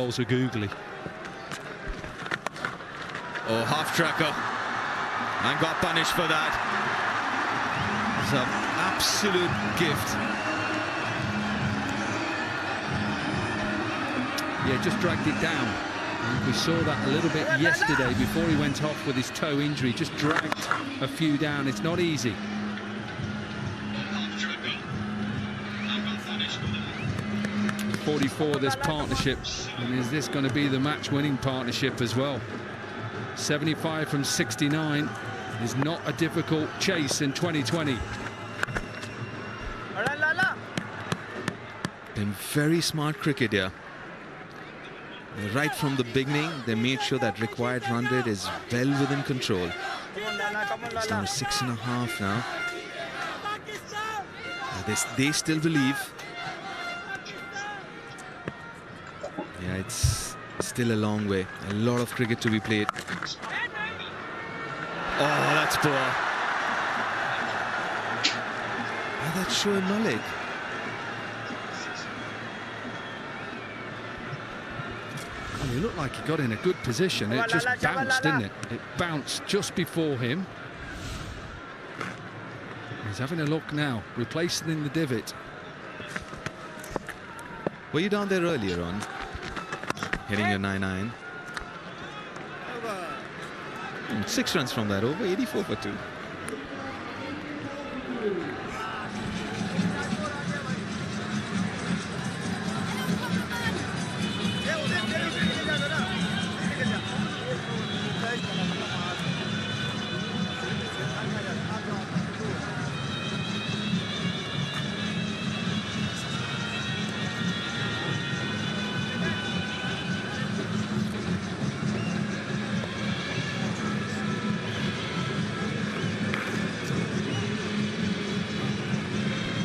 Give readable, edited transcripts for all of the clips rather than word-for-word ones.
Balls are googly. Oh, half tracker, and got punished for that. It's an absolute gift. Yeah, just dragged it down. And we saw that a little bit yesterday before he went off with his toe injury. Just dragged a few down. It's not easy. 44 this partnership, and is this going to be the match-winning partnership as well? 75 from 69 is not a difficult chase in 2020. Been very smart cricket here. Right from the beginning, they made sure that required run rate is well within control. It's down to 6.5 now. They still believe. Yeah, it's still a long way. A lot of cricket to be played. Oh, that's poor. Oh, that's Shoaib Malik. Well, he looked like he got in a good position. It just bounced, didn't it? It bounced just before him. He's having a look now, replacing in the divot. Were you down there earlier on? Hitting your 9-9. 6 runs from that over, 84 for 2.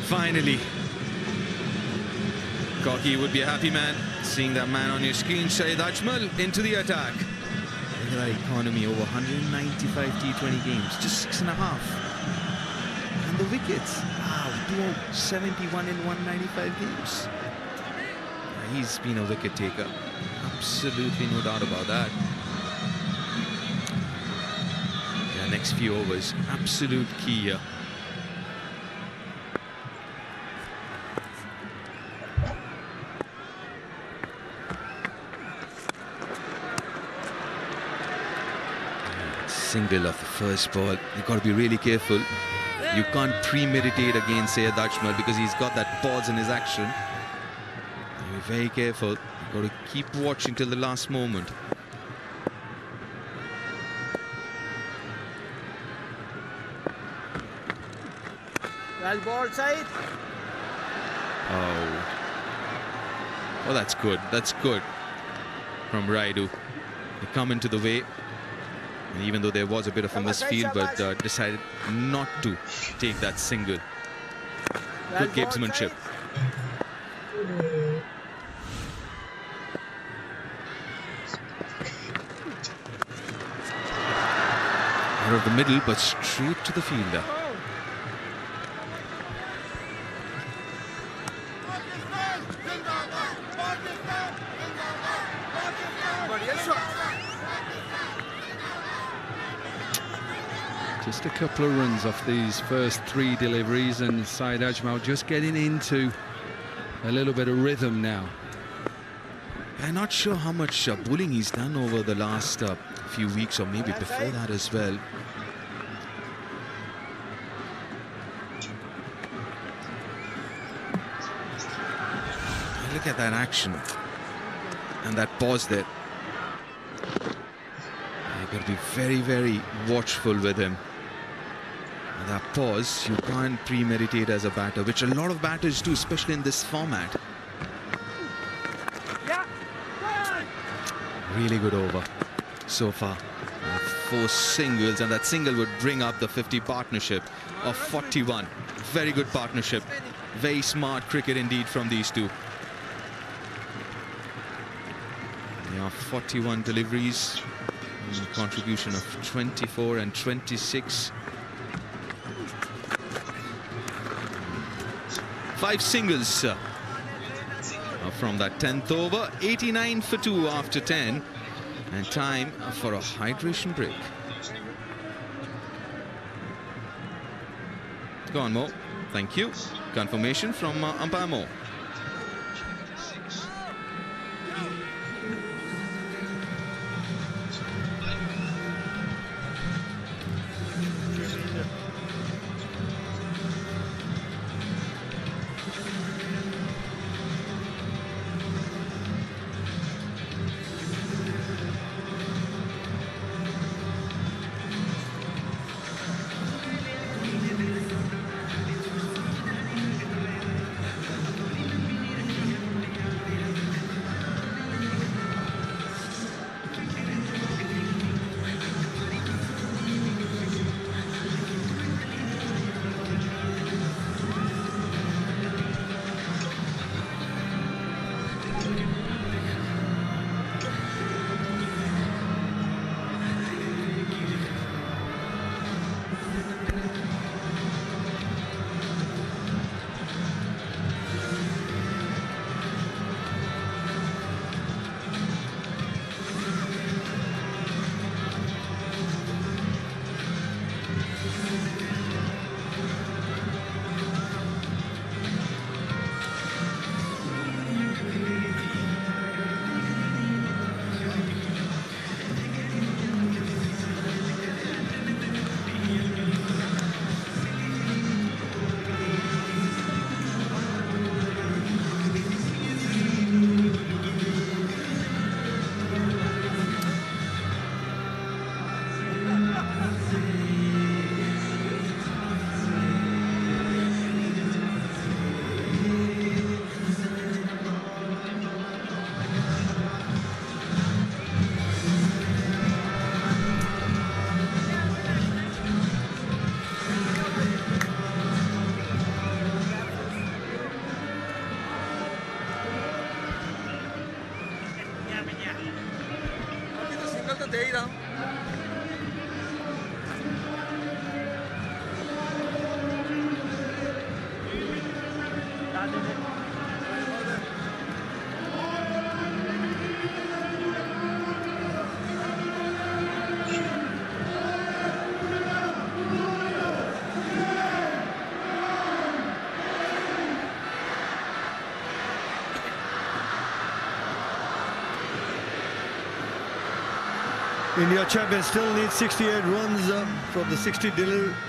Finally, Cocky would be a happy man seeing that man on your screen. Shahid Ajmal into the attack. Look at that economy, over 195 T20 games, just 6.5. And the wickets, wow, 271 in 195 games. He's been a wicket taker, absolutely no doubt about that. Yeah, next few overs, absolute key here. Single of the first ball. You've got to be really careful. You can't premeditate against Shahid Ajmal because he's got that pause in his action. Be very careful. You've got to keep watching till the last moment. Well ball, Saeed. Oh. Oh, that's good. That's good from Rayudu. They come into the way. And even though there was a bit of a misfield, but decided not to take that single. Good gamesmanship. Out of the middle, but straight to the fielder. Just a couple of runs off these first 3 deliveries, and Shahid Ajmal just getting into a little bit of rhythm now. I'm not sure how much bowling he's done over the last few weeks, or maybe before that as well. Look at that action and that pause there. You've got to be very, very watchful with him. And that pause, you can't premeditate as a batter, which a lot of batters do, especially in this format. Really good over so far. 4 singles, and that single would bring up the 50 partnership of 41. Very good partnership. Very smart cricket indeed from these two. Yeah, 41 deliveries. Contribution of 24 and 26. 5 singles. from that 10th over. 89 for 2 after 10, and time for a hydration break. Go on, Mo. Thank you. Confirmation from umpire Mo. India champions still need 68 runs from the 60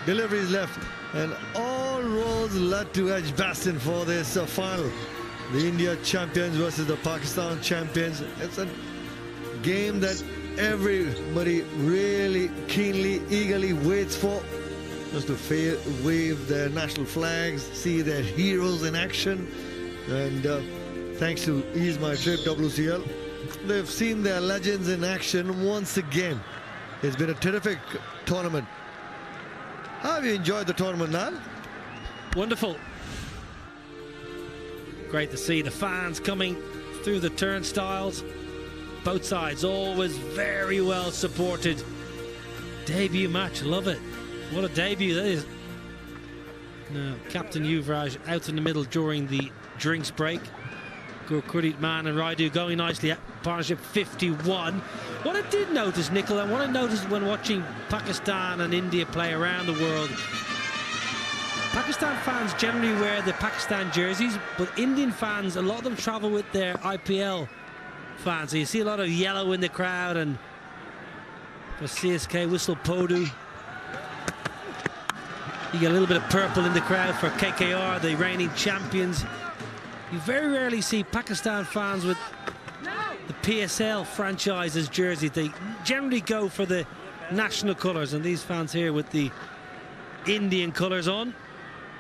deliveries left, and all roads led to Edgbaston for this final. The India champions versus the Pakistan champions. It's a game that everybody really keenly, eagerly waits for, just to wave their national flags, see their heroes in action. And thanks to Ease My Trip WCL, they've seen their legends in action once again. It's been a terrific tournament. How have you enjoyed the tournament, Nal? Wonderful. Great to see the fans coming through the turnstiles. Both sides always very well supported. Debut match, love it. What a debut that is. Now, Captain Yuvraj out in the middle during the drinks break. Gurpreet Mann and Rayudu going nicely at partnership 51. What I did notice, Nicola, and what I noticed when watching Pakistan and India play around the world, Pakistan fans generally wear the Pakistan jerseys, but Indian fans, a lot of them travel with their IPL fans. So you see a lot of yellow in the crowd, and for CSK, whistle Podu. You get a little bit of purple in the crowd for KKR, the reigning champions. You very rarely see Pakistan fans with the PSL franchise's jersey. They generally go for the national colours, and these fans here with the Indian colours on.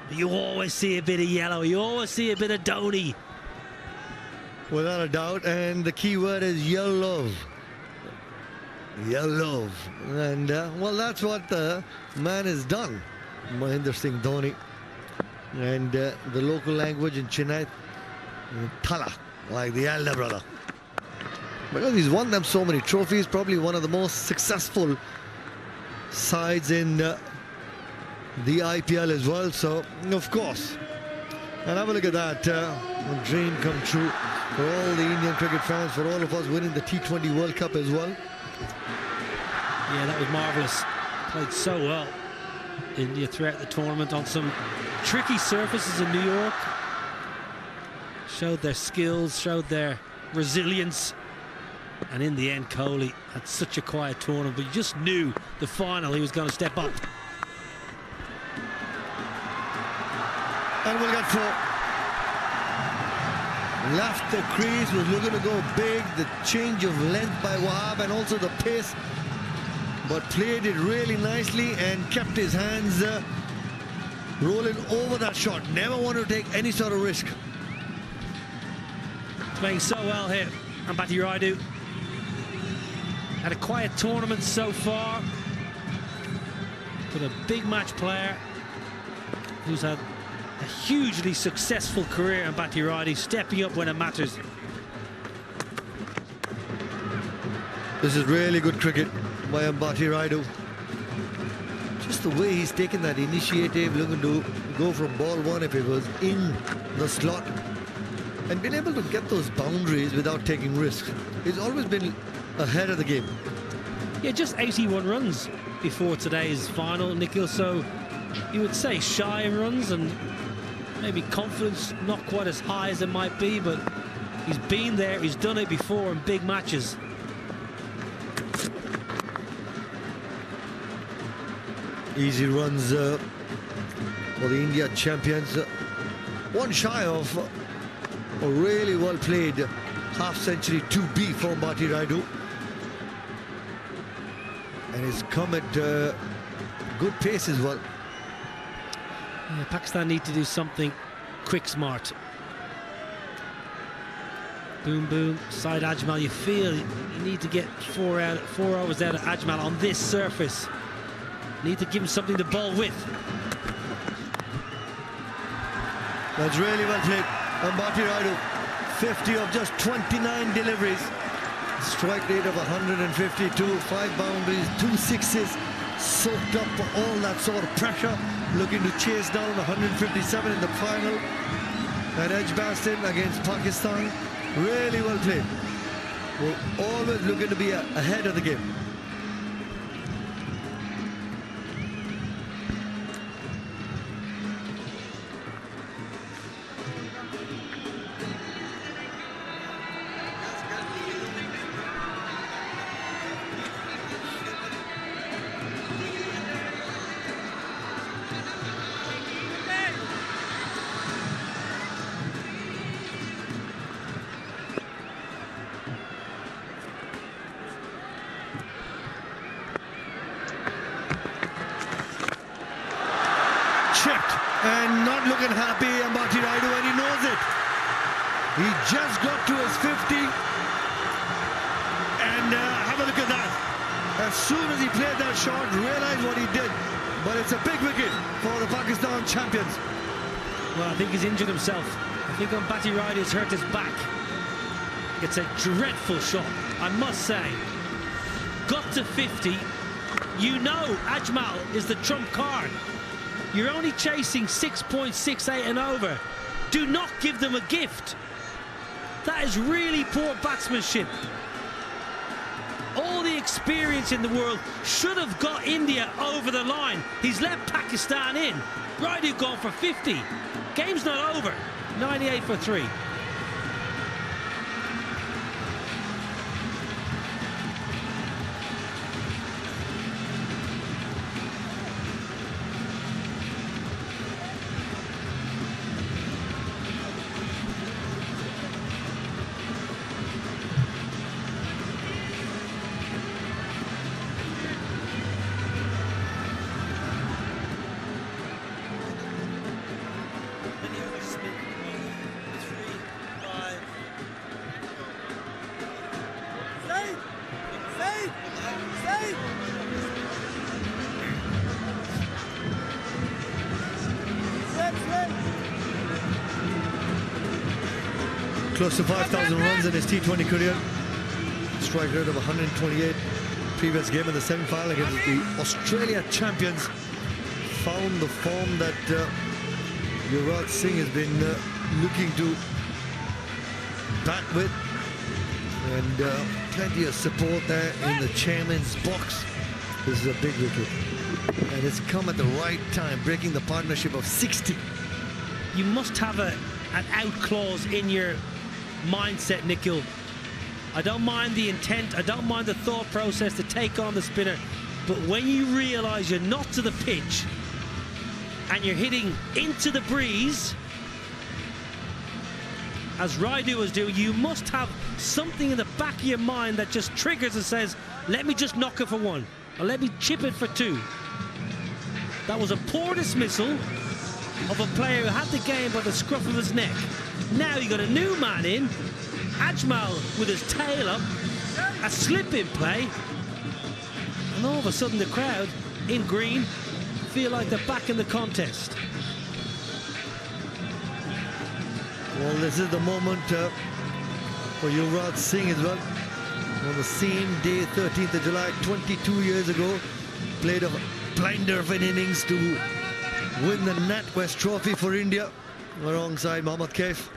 You always see a bit of yellow, you always see a bit of Dhoni. Without a doubt, and the key word is yellow. Yellow. And well, that's what the man has done, Mahendra Singh Dhoni. And the local language in Chennai, Thala, like the elder brother. Because he's won them so many trophies, probably one of the most successful sides in the IPL as well. So, of course. And have a look at that. A dream come true for all the Indian cricket fans, for all of us winning the T20 World Cup as well. Yeah, that was marvellous. Played so well, India, throughout the tournament on some tricky surfaces in New York. Showed their skills, showed their resilience. And in the end, Kohli had such a quiet tournament, but you just knew the final he was going to step up. And we'll get 4. Left the crease, was looking to go big. The change of length by Wahab and also the pace. But played it really nicely and kept his hands rolling over that shot. Never want to take any sort of risk. Playing so well here, Ambati Rayudu. Had a quiet tournament so far, but a big match player who's had a hugely successful career, Ambati Rayudu, stepping up when it matters. This is really good cricket by Ambati Rayudu. Just the way he's taken that initiative, looking to go from ball 1 if it was in the slot, and been able to get those boundaries without taking risks. He's always been ahead of the game. Yeah, just 81 runs before today's final, Nikhil, so you would say shy in runs and maybe confidence not quite as high as it might be, but he's been there, he's done it before in big matches. Easy runs for the India champions. One shy of a really well played half-century 2B for Ambati Rayudu. And he's come at good pace as well. Yeah, Pakistan need to do something quick, smart. Boom, boom, side Ajmal. You feel you need to get 4 overs out of Ajmal on this surface. Need to give him something to bowl with. That's really well played. Ambati Rayudu, 50 of just 29 deliveries. Strike rate of 152, 5 boundaries, 2 sixes, soaked up for all that sort of pressure, looking to chase down 157 in the final. And Edgbaston against Pakistan, really well played. We're always looking to be ahead of the game. Checked and not looking happy, Ambati Rayudu, and he knows it. He just got to his 50, and have a look at that. As soon as he played that shot, realized what he did. But it's a big wicket for the Pakistan champions. Well, I think he's injured himself. I think Ambati Rayudu has hurt his back. It's a dreadful shot, I must say. Got to 50. You know Ajmal is the trump card. You're only chasing 6.68 and over. Do not give them a gift. That is really poor batsmanship. All the experience in the world should have got India over the line. He's let Pakistan in. Rayudu gone for 50. Game's not over. 98 for 3. Close to 5,000 runs in his T20 career. Strike rate of 128. Previous game in the semi-final against the Australia champions. Found the form that Yuvraj Singh has been looking to bat with. And plenty of support there in the chairman's box. This is a big wicket. And it's come at the right time, breaking the partnership of 60. You must have an out clause in your mindset, Nikhil. I don't mind the intent, I don't mind the thought process to take on the spinner, but when you realise you're not to the pitch and you're hitting into the breeze, as Rayudu was doing, you must have something in the back of your mind that just triggers and says, let me just knock it for one, or let me chip it for two. That was a poor dismissal of a player who had the game by the scruff of his neck. Now you got a new man in, Ajmal with his tail up, a slip in play, and all of a sudden the crowd in green feel like they're back in the contest. Well, this is the moment for Yuvraj Singh as well. On the same day, 13th of July, 22 years ago, played a blinder of an innings to win the NatWest Trophy for India alongside Mohammad Kaif.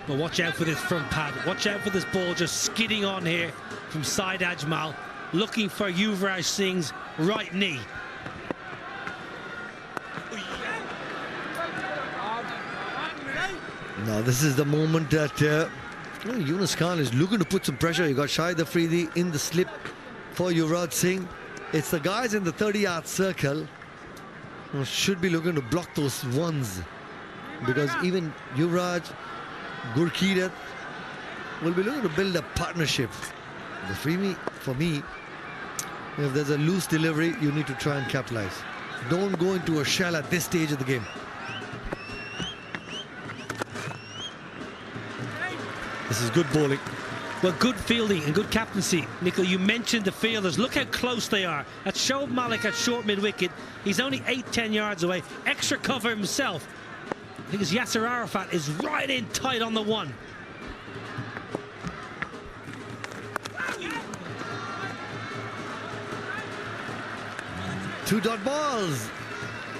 But watch out for this front pad. Watch out for this ball just skidding on here from Saeed Ajmal, looking for Yuvraj Singh's right knee. Now this is the moment that Yunus Khan is looking to put some pressure. You got Shahid Afridi in the slip for Yuvraj Singh. It's the guys in the 30-yard circle who should be looking to block those ones, because even Yuvraj, Gurkeerat will be looking to build a partnership. But for me, if there's a loose delivery, you need to try and capitalize. Don't go into a shell at this stage of the game. This is good bowling. Well, good fielding and good captaincy. Nikhil, you mentioned the fielders. Look how close they are. That's Shoaib Malik at short mid-wicket. He's only 8-10 yards away. Extra cover himself. I think it's Yasser Arafat is right in tight on the one. Two dot balls.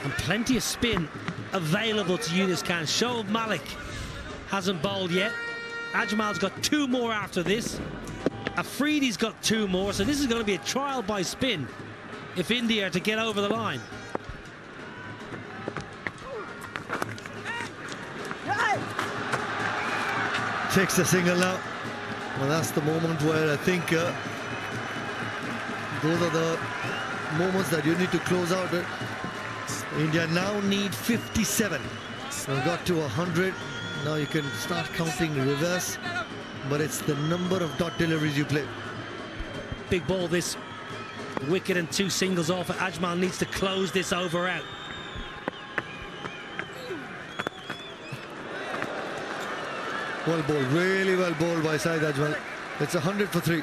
And plenty of spin available to Yunus Khan. Shoaib Malik hasn't bowled yet. Ajmal's got two more after this. Afridi's got two more, so this is going to be a trial by spin if India are to get over the line. Takes the single now. Well, that's the moment where I think those are the moments that you need to close out. India now need 57. We've got to 100. Now you can start counting reverse, but it's the number of dot deliveries you play. Big ball this. Wicket and two singles off. Ajmal needs to close this over out. Well bowled, really well bowled by Saeed Ajmal. It's 100 for 3.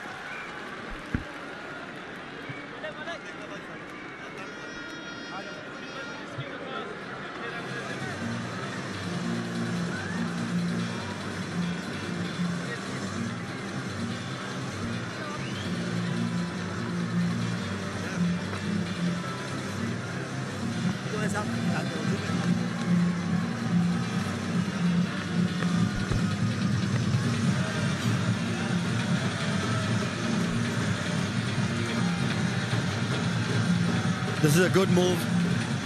This is a good move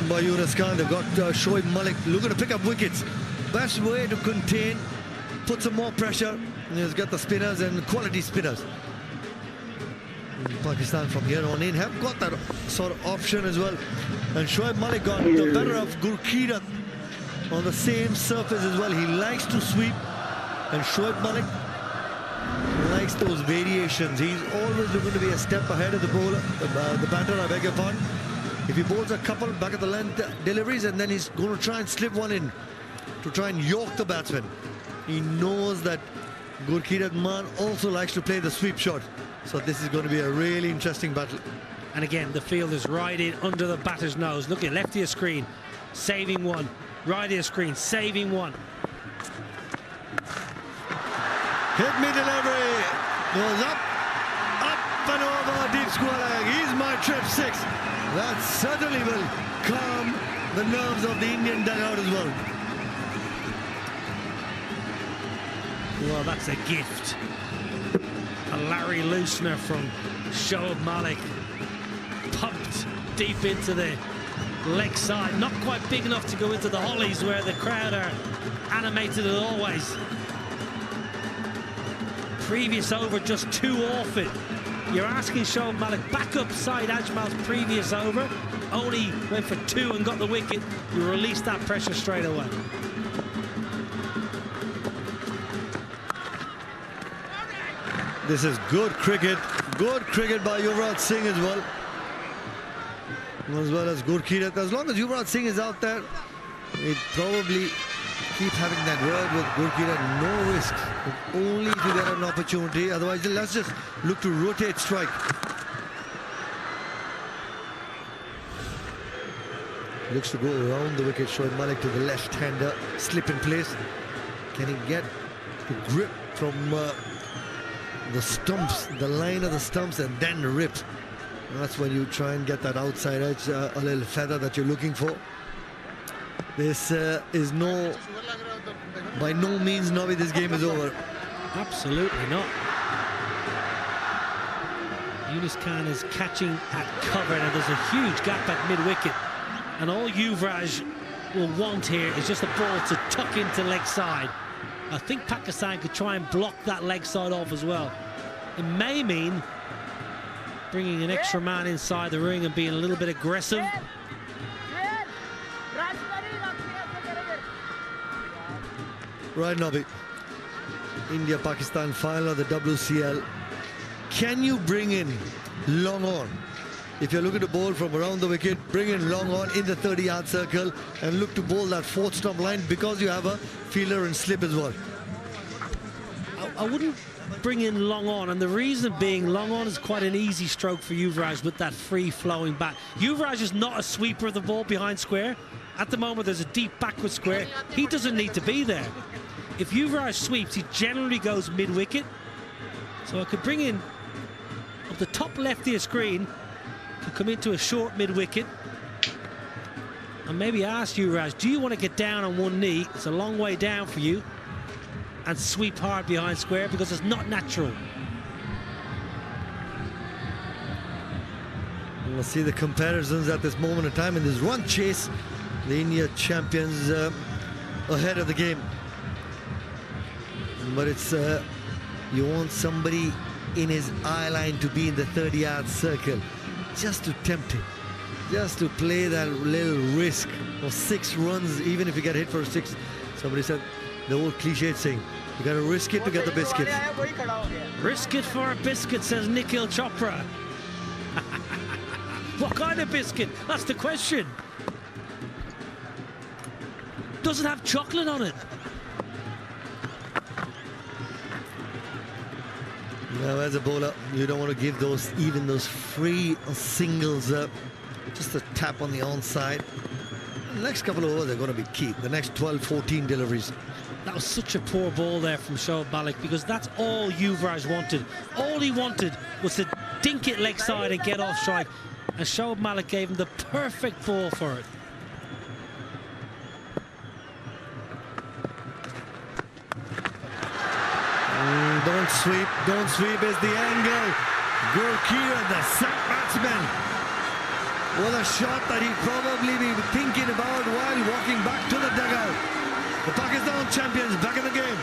by Yunus Khan. They've got Shoaib Malik looking to pick up wickets. Best way to contain, put some more pressure, is get the spinners and quality spinners. Pakistan from here on in have got that sort of option as well. And Shoaib Malik got the better of Gurkeerat on the same surface as well. He likes to sweep, and Shoaib Malik likes those variations. He's always looking to be a step ahead of the bowler, the batter, I beg your pardon. If he bowls a couple back at the length deliveries, and then he's going to try and slip one in to try and yoke the batsman. He knows that Gurkeerat Man also likes to play the sweep shot. So this is going to be a really interesting battle. And again, the field is right in under the batter's nose. Look at left of your screen, saving one. Right of your screen, saving one. Hit me delivery. Goes up and over, deep square leg. He's my trip 6. That certainly will calm the nerves of the Indian dugout as well. Well, that's a gift. A Larry Loosener from Shoaib Malik. Pumped deep into the leg side. Not quite big enough to go into the hollies where the crowd are animated as always. Previous over just too off it. You're asking Shoaib Malik back up side Ajmal's previous over. Only went for 2 and got the wicket. You release that pressure straight away. This is good cricket by Yuvraj Singh as well. As well as Gurkeerat. As long as Yuvraj Singh is out there, it probably keep having that word with Gurkeerat, no risk, only if you get an opportunity. Otherwise, let's just look to rotate strike. Looks to go around the wicket, Shoaib Malik to the left-hander, slip in place. Can he get the grip from the stumps, the line of the stumps, and then rip? And that's when you try and get that outside edge, a little feather that you're looking for. This is by no means, Nobby, this game is over. Absolutely not. Yunus Khan is catching at cover. Now there's a huge gap at mid-wicket. And all Yuvraj will want here is just a ball to tuck into leg side. I think Pakistan could try and block that leg side off as well. It may mean bringing an extra man inside the ring and being a little bit aggressive. Right, Nobby. India-Pakistan final of the WCL. Can you bring in long on? If you're looking to bowl from around the wicket, bring in long on in the 30-yard circle and look to bowl that 4th stump line because you have a fielder and slip as well. I wouldn't bring in long on, and the reason being long on is quite an easy stroke for Yuvraj with that free-flowing bat. Yuvraj is not a sweeper of the ball behind square. At the moment, there's a deep backward square. He doesn't need to be there. If Yuvraj sweeps, he generally goes mid-wicket. So I could bring in up the top left of your screen, could come into a short mid-wicket, and maybe ask Yuvraj, do you want to get down on one knee? It's a long way down for you, and sweep hard behind square because it's not natural. We'll see the comparisons at this moment in time in this run chase. The India champions ahead of the game. But it's you want somebody in his eye line to be in the 30-yard circle, just to tempt him, just to play that little risk of 6 runs, even if you get hit for 6. Somebody said the old cliched saying, you got to risk it to get the biscuits. Risk it for a biscuit, says Nikhil Chopra. What kind of biscuit? That's the question. Does it have chocolate on it? Now, as a bowler, you don't want to give those free singles just a tap on the onside. The next couple of overs are going to be key. The next 12, 14 deliveries. That was such a poor ball there from Shoaib Malik because that's all Yuvraj wanted. All he wanted was to dink it leg side and get off strike. And Shoaib Malik gave him the perfect ball for it. Don't sweep is the angle. Gurkeerat, the sack batsman. What a shot that he'd probably be thinking about while walking back to the dugout. The Pakistan champions back in the game.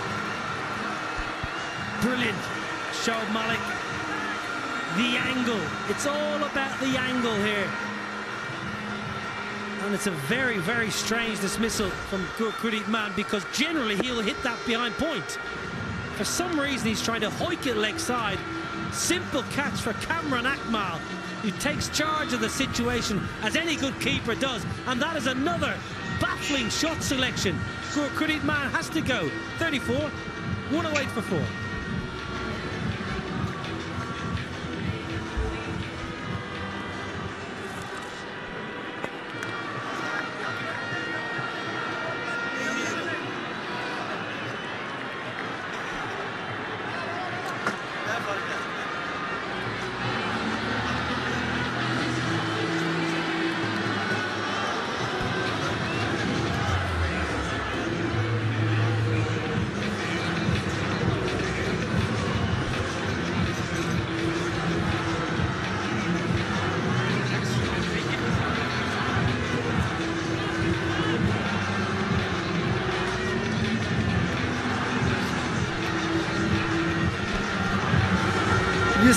Brilliant, Shoaib Malik. The angle. It's all about the angle here. And it's a very, very strange dismissal from Gurkeerat man because generally he'll hit that behind point. For some reason, he's trying to hoik it leg side. Simple catch for Kamran Akmal, who takes charge of the situation, as any good keeper does. And that is another baffling shot selection. Gurkeerat man has to go. 34, 108 for 4.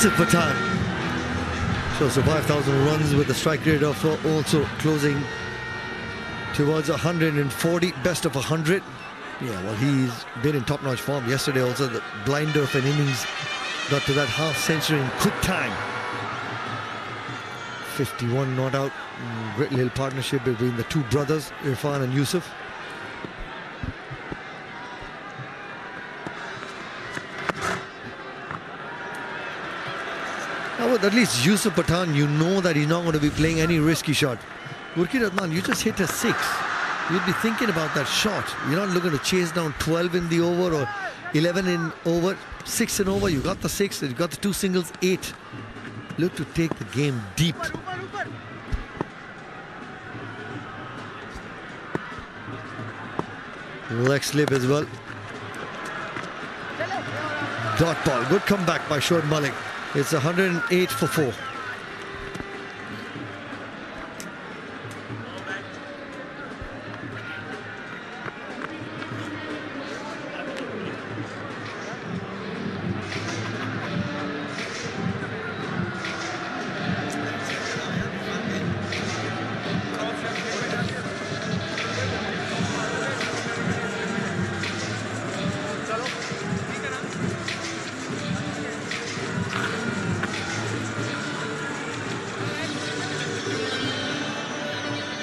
Yusuf Pathan. So 5,000 runs with a strike rate of also closing towards 140, best of 100. Yeah, well, he's been in top-notch form. Yesterday also the blinder of an innings got to that half century in quick time. 51 not out. Great little partnership between the two brothers, Irfan and Yusuf. Now, with at least Yusuf Pathan, you know that he's not going to be playing any risky shot. Gurkeet Adnan, you just hit a 6. You'd be thinking about that shot. You're not looking to chase down 12 in the over or 11 in over, 6 in over. You got the 6, you got the 2 singles, 8. Look to take the game deep. Leg slip as well. Dot ball. Good comeback by Shoaib Malik. It's 108 for 4.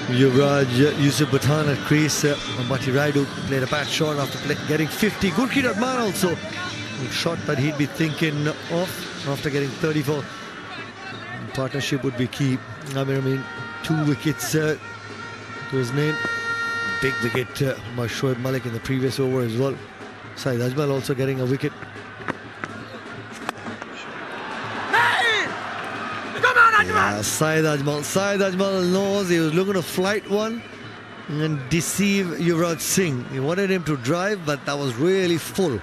Yuvraj, Yusuf Pathan at crease. Rayudu played a bad shot after getting 50. Gurkeet Adnan also a shot that he'd be thinking of after getting 34. Partnership would be key. I mean 2 wickets to his name. Big wicket by Shoaib Malik in the previous over as well. Saeed Ajmal also getting a wicket. Yeah, Saeed Ajmal knows he was looking to flight one and deceive Yuvraj Singh. He wanted him to drive, but that was really full.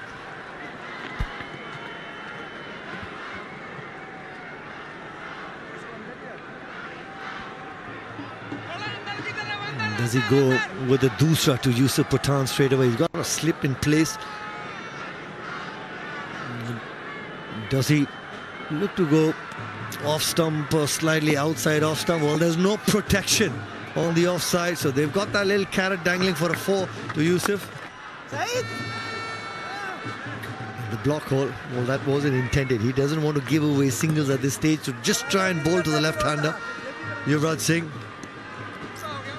Does he go with the dusra to Yusuf Pathan straight away? He's got a slip in place. Does he look to go off stump or slightly outside off stump? Well, there's no protection on the offside, so they've got that little carrot dangling for a 4 to Yusuf. The block hole, well, that wasn't intended. He doesn't want to give away singles at this stage, so just try and bowl to the left-hander. Yuvraj Singh.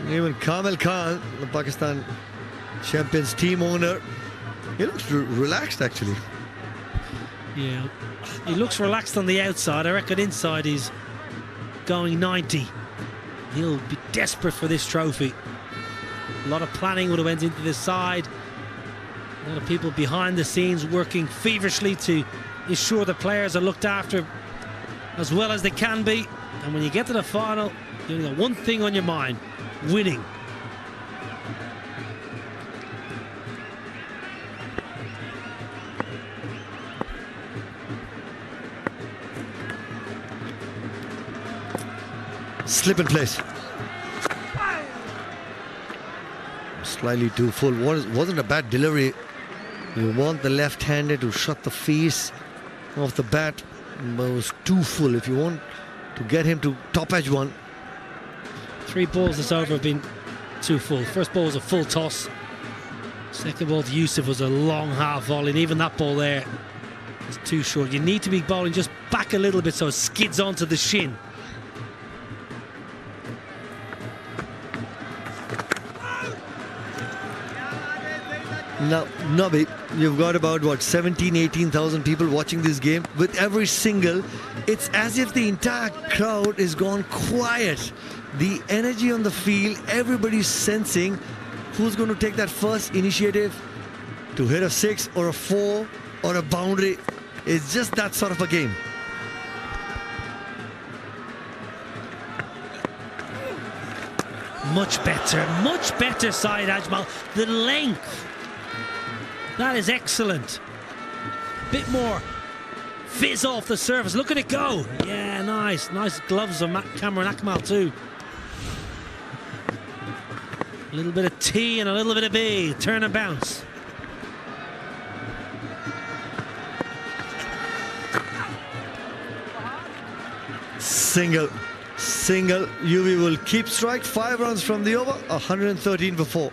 Even Kamil Khan, the Pakistan champions team owner, he looks relaxed actually. Yeah, he looks relaxed on the outside. I reckon inside he's going 90. He'll be desperate for this trophy. A lot of planning would have went into this side. A lot of people behind the scenes working feverishly to ensure the players are looked after as well as they can be. And when you get to the final, you've got one thing on your mind: winning. Slip in place. Slightly too full. Wasn't a bad delivery. You want the left-hander to shut the face of the bat, but it was too full. If you want to get him to top edge one. 3 balls this over have been too full. First ball was a full toss. Second ball to Yusuf was a long half volley, and even that ball there is too short. You need to be bowling just back a little bit so it skids onto the shin. Now, Nabi, you've got about, what, 18,000 people watching this game. With every single, it's as if the entire crowd is gone quiet. The energy on the field, everybody's sensing who's going to take that first initiative to hit a 6 or a 4 or a boundary. It's just that sort of a game. Much better Saeed Ajmal. The length. That is excellent. Bit more fizz off the surface. Look at it go. Yeah, nice. Nice gloves on Cameron Akmal too. A little bit of T and a little bit of B. Turn and bounce. Single. UV will keep strike. 5 runs from the over. 113 for 4.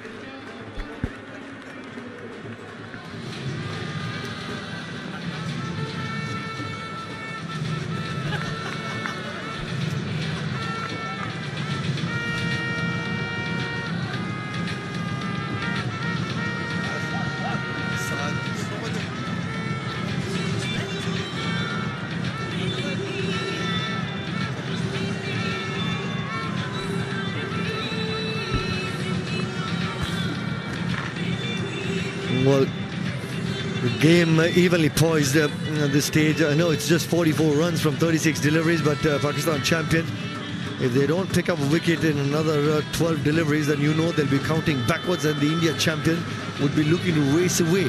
Well, the game evenly poised at this stage. I know it's just 44 runs from 36 deliveries, but Pakistan champions. If they don't pick up a wicket in another 12 deliveries, then you know they'll be counting backwards, and the India champion would be looking to race away.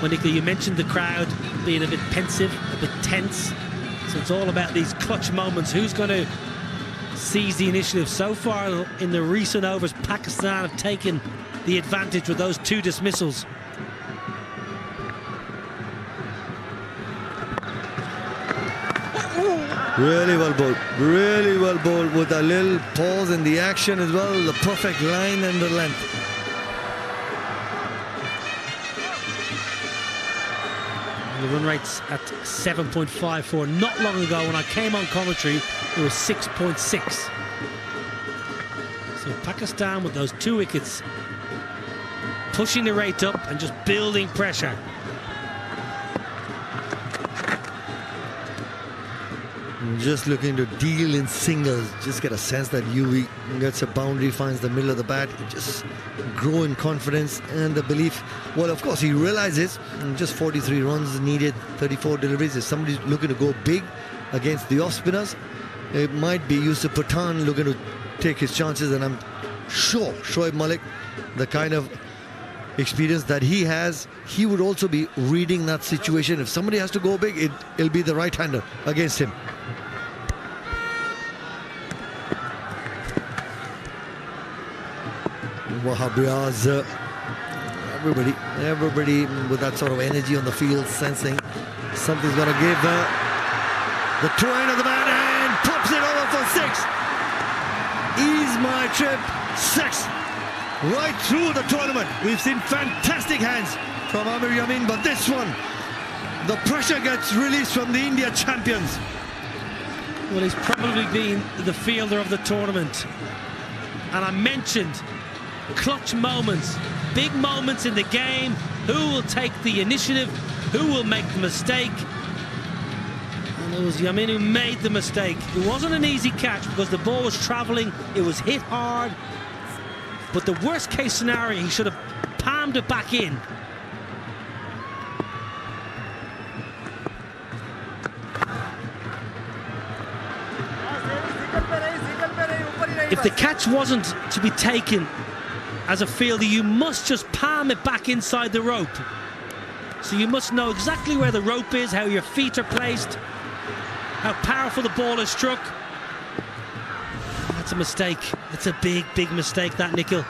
Well, Nicola, you mentioned the crowd being a bit pensive, a bit tense. So it's all about these clutch moments. Who's going to seize the initiative? So far in the recent overs, Pakistan have taken the advantage with those 2 dismissals. Really well bowled with a little pause in the action as well, the perfect line and the length. The run rate's at 7.54. Not long ago when I came on commentary, it was 6.6. So Pakistan with those 2 wickets pushing the rate up and just building pressure. Just looking to deal in singles. Just get a sense that UV gets a boundary, finds the middle of the bat. Just grow in confidence and the belief. Well, of course, he realizes just 43 runs needed, 34 deliveries. If somebody's looking to go big against the off-spinners, it might be Yusuf Pathan looking to take his chances. And I'm sure Shoaib Malik, the kind of experience that he has, he would also be reading that situation. If somebody has to go big, it'll be the right-hander against him. Wahab Riaz, everybody with that sort of energy on the field, sensing something's going to give. The twine of the bat and pops it over for 6. Ease my trip, 6. Right through the tournament. We've seen fantastic hands from Amir Yamin, but this one, the pressure gets released from the India champions. Well, he's probably been the fielder of the tournament. And I mentioned clutch moments, big moments in the game. Who will take the initiative? Who will make the mistake? And it was Yamin who made the mistake. It wasn't an easy catch because the ball was travelling. It was hit hard. But the worst case scenario, he should have palmed it back in. If the catch wasn't to be taken as a fielder, you must just palm it back inside the rope. So you must know exactly where the rope is, how your feet are placed, how powerful the ball is struck. That's a mistake. It's a big, big mistake, that, Nikhil.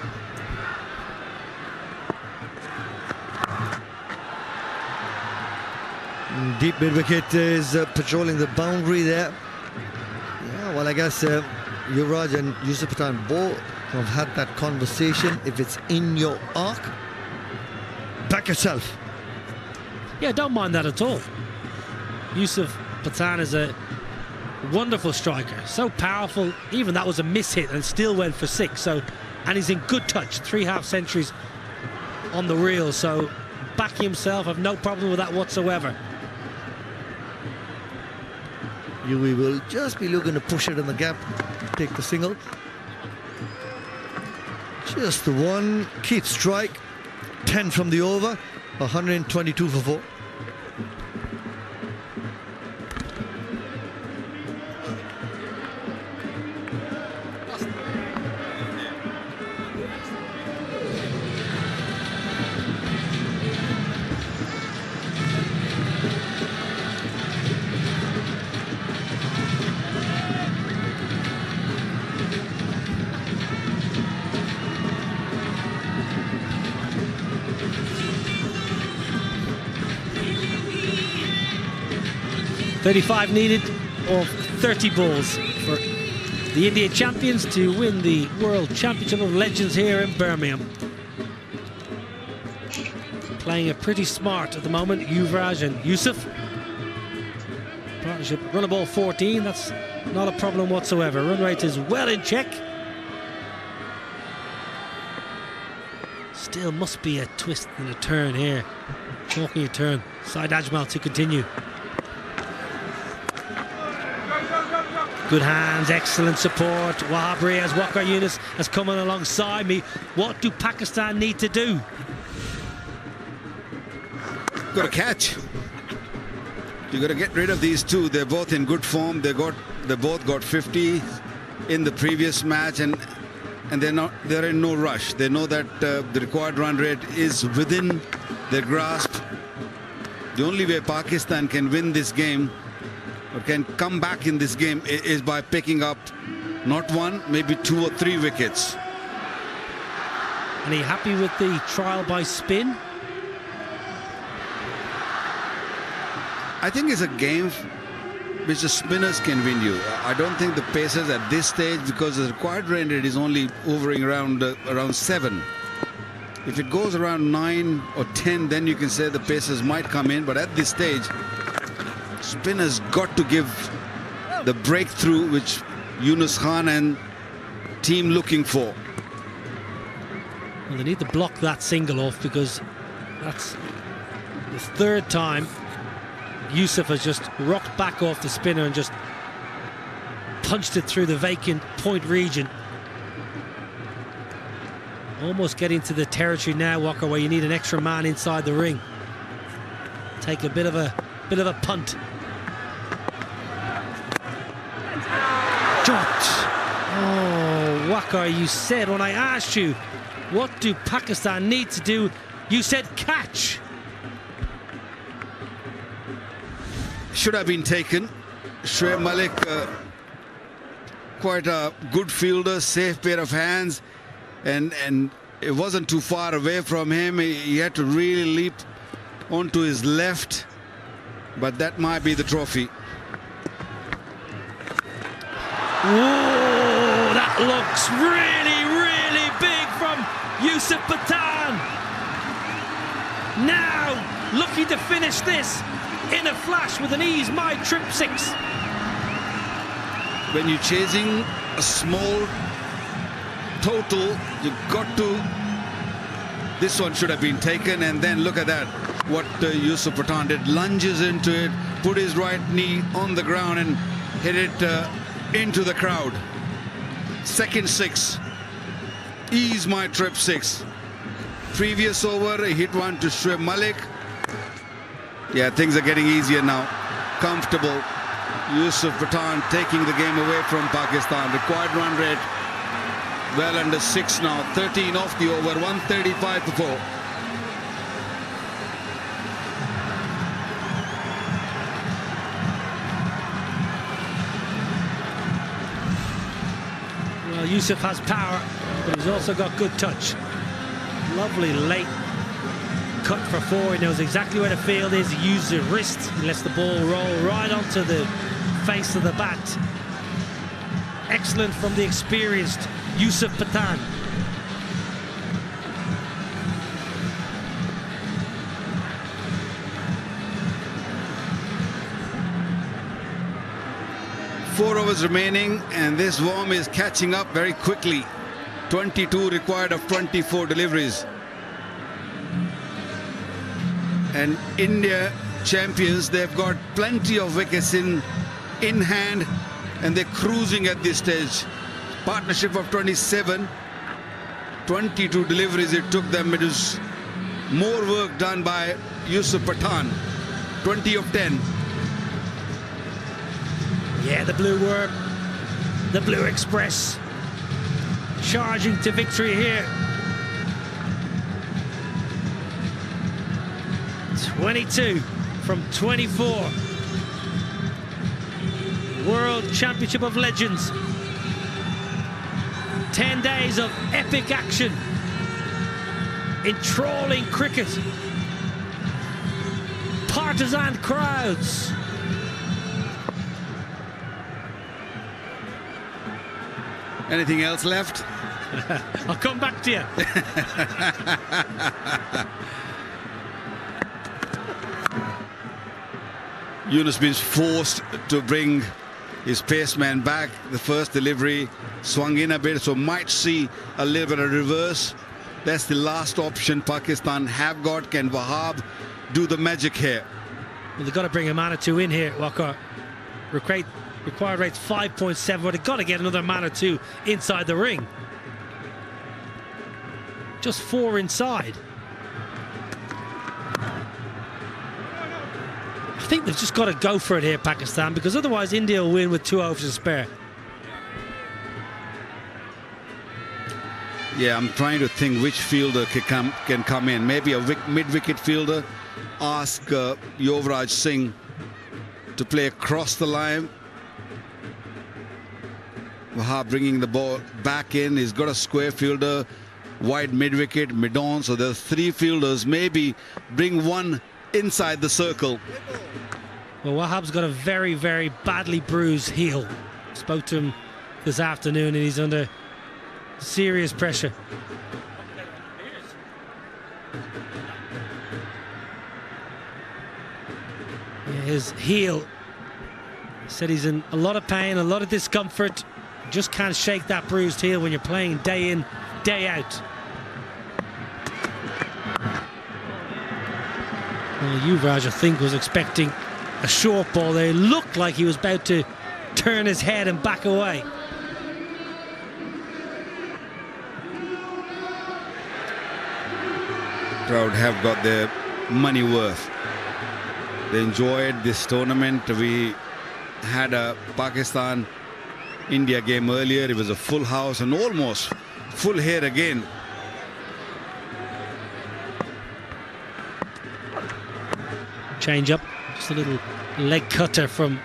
Deep mid-wicket is patrolling the boundary there. Yeah, well, I guess Yuvraj and Yusuf Pathan both have had that conversation. If it's in your arc, back yourself. Yeah, don't mind that at all. Yusuf Pathan is a wonderful striker, so powerful. Even that was a miss hit and still went for 6. So, and he's in good touch, 3 half centuries on the reel. So backing himself, I've no problem with that whatsoever. We will just be looking to push it in the gap, take the single. Just the one, keep strike, 10 from the over, 122 for 4. .35 needed of 30 balls for the India champions to win the World Championship of Legends here in Birmingham. Playing it pretty smart at the moment, Yuvraj and Yusuf. Partnership run a ball 14, that's not a problem whatsoever. Run rate is well in check. Still must be a twist and a turn here. Chalking a turn. Saeed Ajmal to continue. Good hands, excellent support. Wahab Riaz, Waqar Younis has come on alongside me. What do Pakistan need to do? Got to catch. You got to get rid of these two. They're both in good form. They both got 50 in the previous match, and they're in no rush. They know that the required run rate is within their grasp. The only way Pakistan can win this game or can come back in this game is by picking up not one, maybe 2 or 3 wickets. And are you happy with the trial by spin? I think it's a game which the spinners can win you. I don't think the pacers at this stage, because the required run rate is only hovering around 7. If it goes around 9 or 10, then you can say the pacers might come in. But at this stage, spinners got to give the breakthrough which Yunus Khan and team looking for. Well, they need to block that single off, because that's the 3rd time Yusuf has just rocked back off the spinner and just punched it through the vacant point region. Almost getting to the territory now, Walker, where you need an extra man inside the ring. Take a bit of a punt. Dropped. Oh, Walker, you said when I asked you what do Pakistan need to do, you said catch. Should have been taken. Shoaib Malik, quite a good fielder, safe pair of hands, and it wasn't too far away from him. He had to really leap onto his left, but that might be the trophy. Oh, that looks really, really big from Yusuf Pathan. Now looking to finish this in a flash with an ease, my trip 6. When you're chasing a small total, you've got to. This one should have been taken, and then look at that. What Yusuf Pathan did, lunges into it, put his right knee on the ground and hit it into the crowd. Second 6. Ease my trip 6. Previous over, he hit one to Shoaib Malik. Yeah, things are getting easier now. Comfortable. Yusuf Pathan taking the game away from Pakistan. Required run rate well under 6 now. 13 off the over. 135 to 4. Well, Yusuf has power, but he's also got good touch. Lovely late cut for 4. He knows exactly where the field is. He uses his wrist. He lets the ball roll right onto the face of the bat. Excellent from the experienced Yusuf Pathan. Four overs remaining, and this worm is catching up very quickly. 22 required of 24 deliveries. And India champions, they've got plenty of wickets in hand, and they're cruising at this stage. Partnership of 27, 22 deliveries it took them. It was more work done by Yusuf Pathan. 20 of 10. Yeah, the blue worm, the blue express, charging to victory here. 22 from 24. World Championship of Legends. 10 days of epic action, enthralling cricket, partisan crowds. Anything else left? I'll come back to you. Yunus been forced to bring his paceman back. The first delivery swung in a bit, so might see a little bit of reverse. That's the last option Pakistan have got. Can Wahab do the magic here? Well, they've got to bring a man or two in here, Walker. Required rate's 5.7, but they've got to get another man or two inside the ring. Just 4 inside. I think they've just got to go for it here, Pakistan, because otherwise India will win with 2 overs to spare. Yeah, I'm trying to think which fielder can come in. Maybe a mid-wicket fielder. Ask Yuvraj Singh to play across the line. Wahab bringing the ball back in. He's got a square fielder, wide mid-wicket, mid-on. So there's 3 fielders. Maybe bring one inside the circle. Well, Wahab's got a very, very badly bruised heel. Spoke to him this afternoon and he's under serious pressure. Yeah, his heel, said he's in a lot of pain, a lot of discomfort. Just can't shake that bruised heel when you're playing day in, day out. Well, Yuvraj, I think, was expecting a short ball there. It looked like he was about to turn his head and back away. Crowd have got their money worth. They enjoyed this tournament. We had a Pakistan-India game earlier. It was a full house and almost full here again. Change up, just a little leg cutter from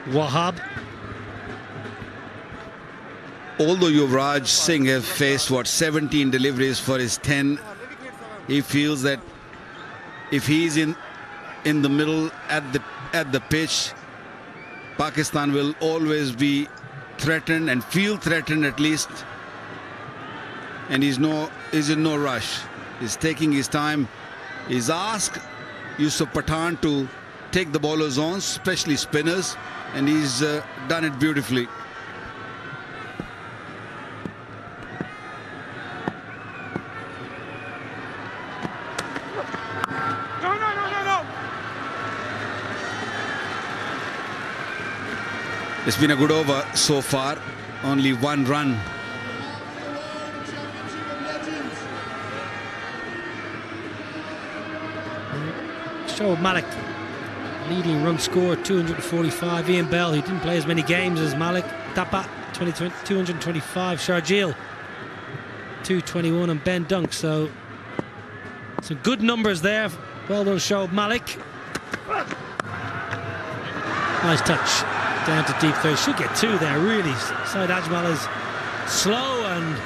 Wahab. Although Yuvraj Singh has faced 17 deliveries for his 10, he feels that if he's in the middle at the pitch, Pakistan will always be threatened and feel threatened at least. And he's in no rush. He's taking his time. He's asked Yusuf Pathan to take the bowlers on, especially spinners, and he's done it beautifully. No. It's been a good over so far. Only 1 run. Shoaib Malik, leading run scorer, 245. Ian Bell, who didn't play as many games as Malik. Tapa, 225. Sharjeel, 221. And Ben Dunk. So some good numbers there. Well done, Shoaib Malik. Nice touch down to deep third. Should get 2 there, really. Saeed Ajmal is slow and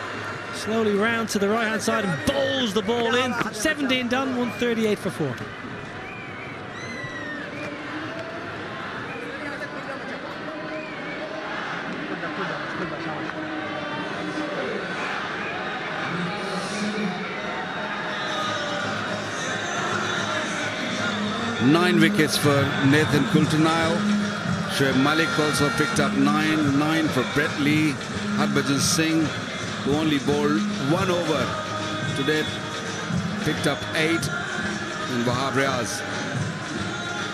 slowly round to the right hand side and bowls the ball in. 17 done, 138 for 4. Nine wickets for Nathan Coulter-Nile. Shoaib Malik also picked up 9 for Brett Lee. Harbhajan Singh, who only bowled 1 over today, picked up 8. And Wahab Riaz,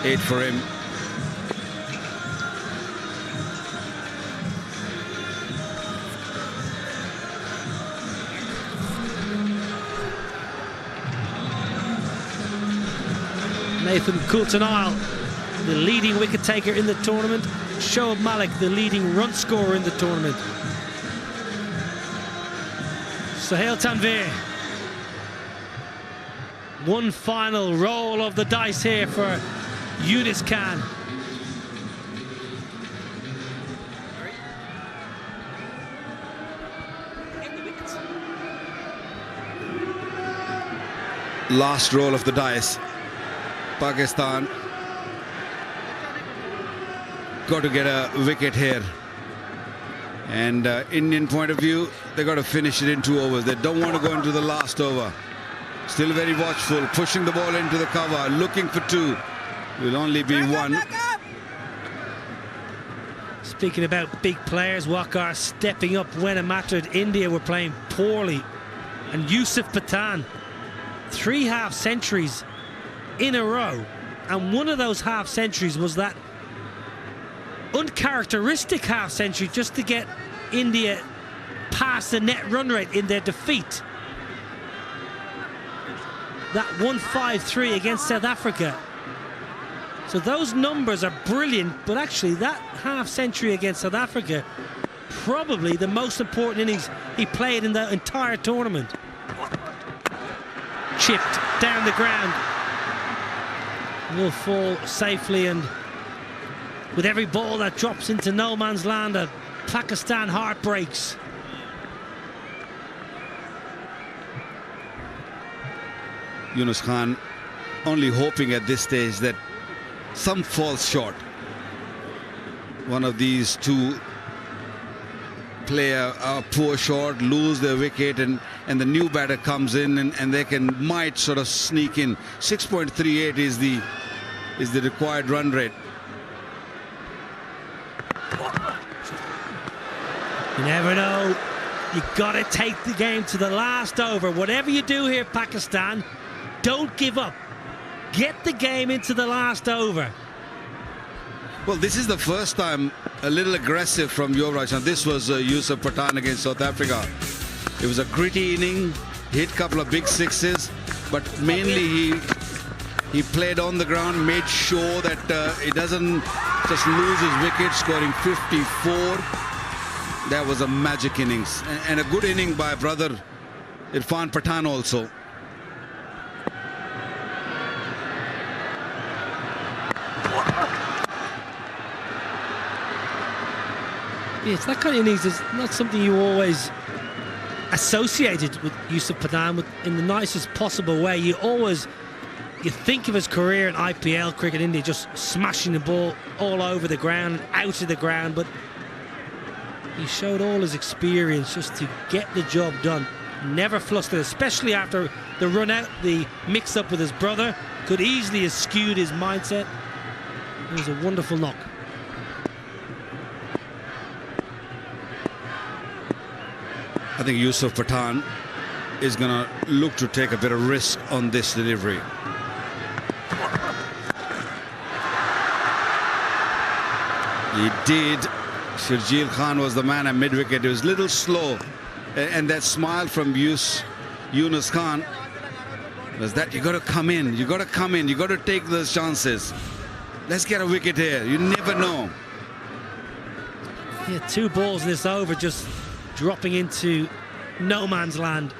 8 for him. Nathan Coulter-Nile, the leading wicket taker in the tournament. Shoaib Malik, the leading run scorer in the tournament. Sohail Tanvir. One final roll of the dice here for Yunus Khan. Last roll of the dice. Pakistan got to get a wicket here. And Indian point of view, they got to finish it in 2 overs. They don't want to go into the last over. Still very watchful, pushing the ball into the cover, looking for 2. Will only be 1. Speaking about big players, Wakar stepping up when it mattered. India were playing poorly. And Yusuf Pathan, 3 half centuries in a row. And one of those half centuries was that uncharacteristic half century just to get India past the net run rate in their defeat. That 153 against South Africa. So those numbers are brilliant, but actually that half century against South Africa, probably the most important innings he played in the entire tournament. Chipped down the ground. Will fall safely, and with every ball that drops into no man's land, Pakistan heart breaks. Yunus Khan only hoping at this stage that some falls short. One of these 2 play a poor shot, lose their wicket, and the new batter comes in and they might sort of sneak in. 6.38 is the required run rate. You never know. You got to take the game to the last over. Whatever you do here, Pakistan, don't give up. Get the game into the last over. Well, this is the first time a little aggressive from Yuvraj. Now, this was Yusuf Pathan against South Africa. It was a gritty inning, hit a couple of big sixes, but mainly he played on the ground, made sure that he doesn't just lose his wicket, scoring 54. That was a magic innings, and a good inning by brother Yusuf Pathan also. Yeah, it's that kind of innings is not something you always associated with Yusuf Pathan in the nicest possible way. You think of his career in IPL cricket, India just smashing the ball all over the ground, out of the ground, but he showed all his experience just to get the job done. Never flustered, especially after the run out, the mix up with his brother could easily have skewed his mindset. It was a wonderful knock. I think Yusuf Pathan is going to look to take a bit of risk on this delivery. He did. Shirjeel Khan was the man at mid-wicket. It was a little slow. And that smile from Yunus Khan was that you got to come in. You got to come in. You got to take those chances. Let's get a wicket here. You never know. Yeah, 2 balls in this over, just dropping into no man's land.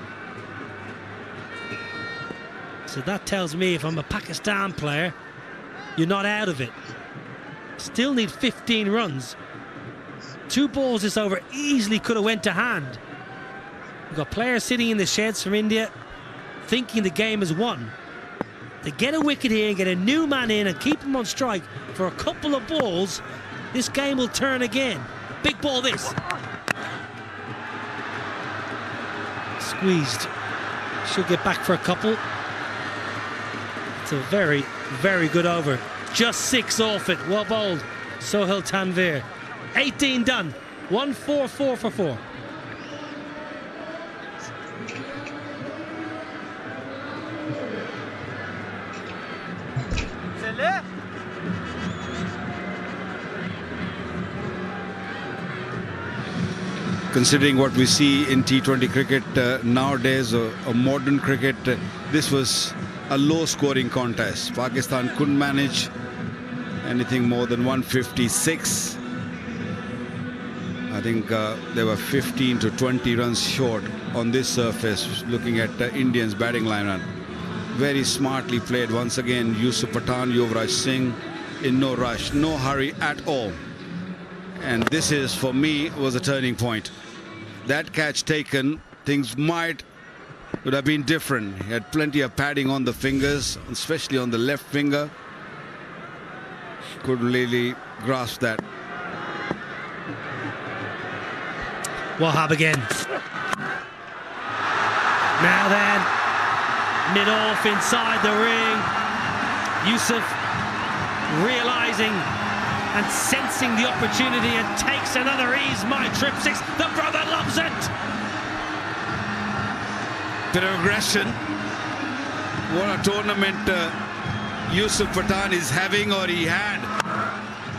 So that tells me if I'm a Pakistan player, you're not out of it. Still need 15 runs. 2 balls this over easily could have went to hand. We've got players sitting in the sheds from India thinking the game is won. They get a wicket here and get a new man in and keep him on strike for a couple of balls, this game will turn again. Big ball this. Squeezed. Should get back for a couple. It's a very, very good over. Just 6 off it. Well bowled, Sohail Tanvir. 18 done. 1-4-4 for 4. Considering what we see in T20 cricket nowadays, or modern cricket, this was a low-scoring contest. Pakistan couldn't manage anything more than 156. I think they were 15 to 20 runs short on this surface, looking at Indians' batting lineup. Very smartly played once again. Yusuf Pathan, Yuvraj Singh in no rush, no hurry at all. And this is, for me, was a turning point. That catch taken, things would have been different. He had plenty of padding on the fingers, especially on the left finger. Couldn't really grasp that. Wahab again. Now then, mid-off inside the ring. Yusuf realising and sensing the opportunity and takes another ease. My trip six. The brother loves it. Bit of aggression. What a tournament Yusuf Pathan is having, or he had.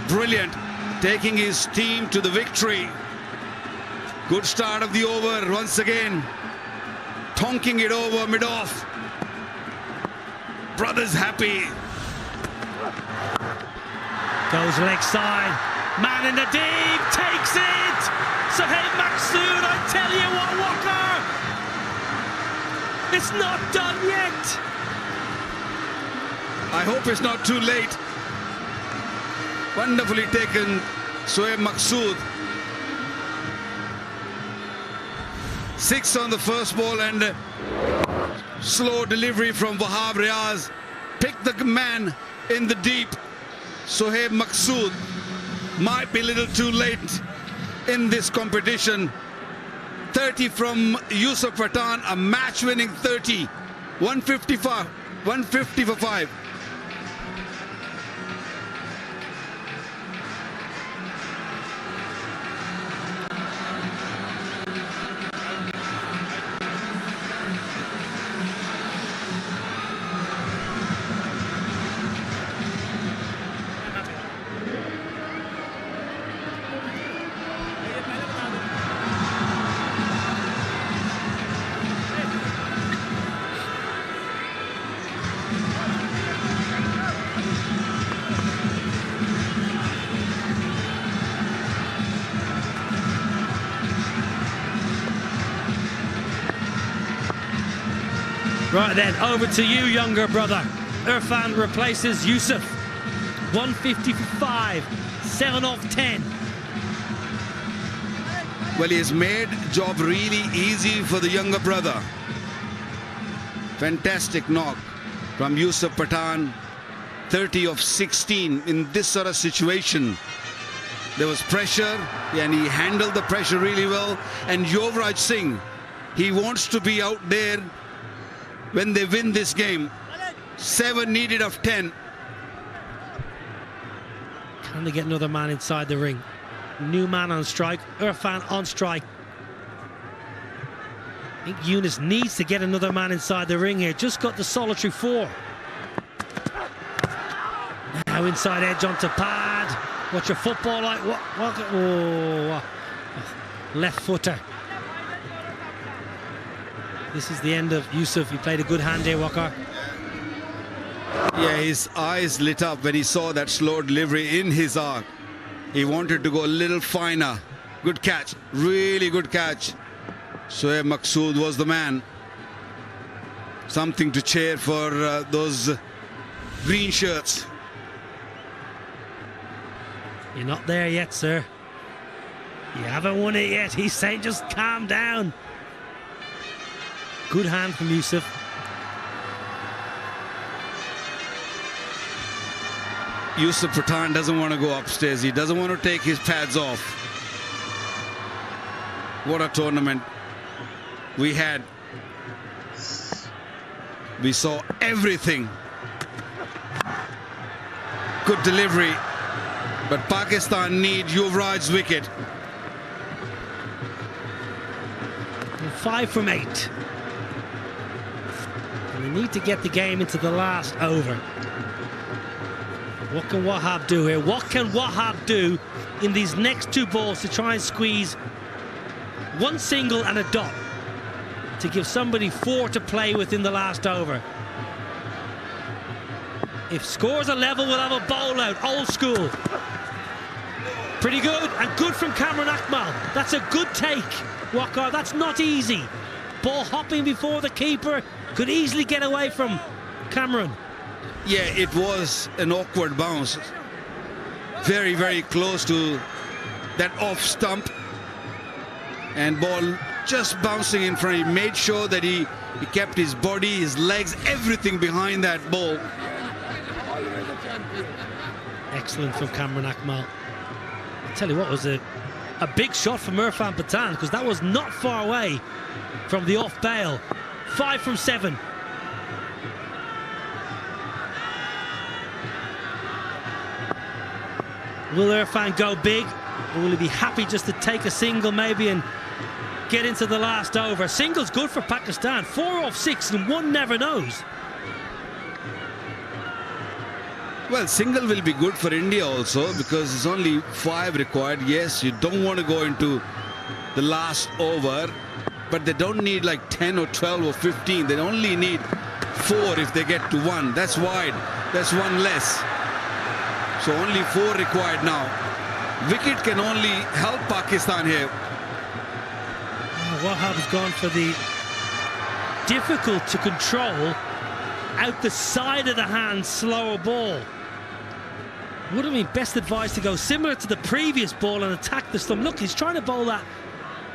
Brilliant. Taking his team to the victory. Good start of the over once again. Tonking it over mid-off. Brother's happy. Goes leg side. Man in the deep. Takes it. Sohaib Maksud, I tell you what, Walker. It's not done yet. I hope it's not too late. Wonderfully taken, Sohaib Maksud. 6 on the first ball and slow delivery from Wahab Riaz. Pick the man in the deep. Sohaib Maksud might be a little too late in this competition. 30 from Yusuf Pathan, a match-winning 30. 150 for 5. Right then, over to you, younger brother. Irfan replaces Yusuf. 150 for 5. 7 off 10. Well, he has made job really easy for the younger brother. Fantastic knock from Yusuf Pathan. 30 of 16 in this sort of situation. There was pressure and he handled the pressure really well. And Yuvraj Singh, he wants to be out there when they win this game. 7 needed of 10. Can they get another man inside the ring? New man on strike. Irfan on strike. I think Yunus needs to get another man inside the ring here. Just got the solitary 4. Now inside edge onto pad. What's your football like? What? Oh, left footer. This is the end of Yusuf. He played a good hand here, Walker. Yeah, his eyes lit up when he saw that slow delivery in his arc. He wanted to go a little finer. Good catch. Really good catch. Sohaib Maksud was the man. Something to cheer for those green shirts. You're not there yet, sir. You haven't won it yet. He's saying just calm down. Good hand from Yusuf. Yusuf Pathan doesn't want to go upstairs. He doesn't want to take his pads off. What a tournament we had. We saw everything. Good delivery. But Pakistan need Yuvraj's wicket. 5 from 8. And they need to get the game into the last over. What can Wahab do here? What can Wahab do in these next 2 balls to try and squeeze 1 single and a dot to give somebody 4 to play with in the last over? If scores are level, we'll have a bowl out, old school. Pretty good, and good from Cameron Akmal. That's a good take, Walker. That's not easy. Ball hopping before the keeper, could easily get away from Cameron. Yeah, it was an awkward bounce. Very, very close to that off stump. And ball just bouncing in front. He made sure that he kept his body, his legs, everything behind that ball. Excellent from Cameron Akmal. I tell you what, was a a big shot from Yusuf Pathan, because that was not far away from the off bail. 5 from 7. Will Irfan go big, or will he be happy just to take a single maybe and get into the last over? Single's good for Pakistan. 4 off 6, and one never knows. Well, single will be good for India also, because it's only 5 required. Yes, you don't want to go into the last over, but they don't need like 10 or 12 or 15. They only need 4 if they get to 1. That's wide. That's 1 less. So only 4 required now. Wicket can only help Pakistan here. Wahab has gone for the difficult to control out the side of the hand slower ball. Would have been best advised to go similar to the previous ball and attack the stump. Look, he's trying to bowl that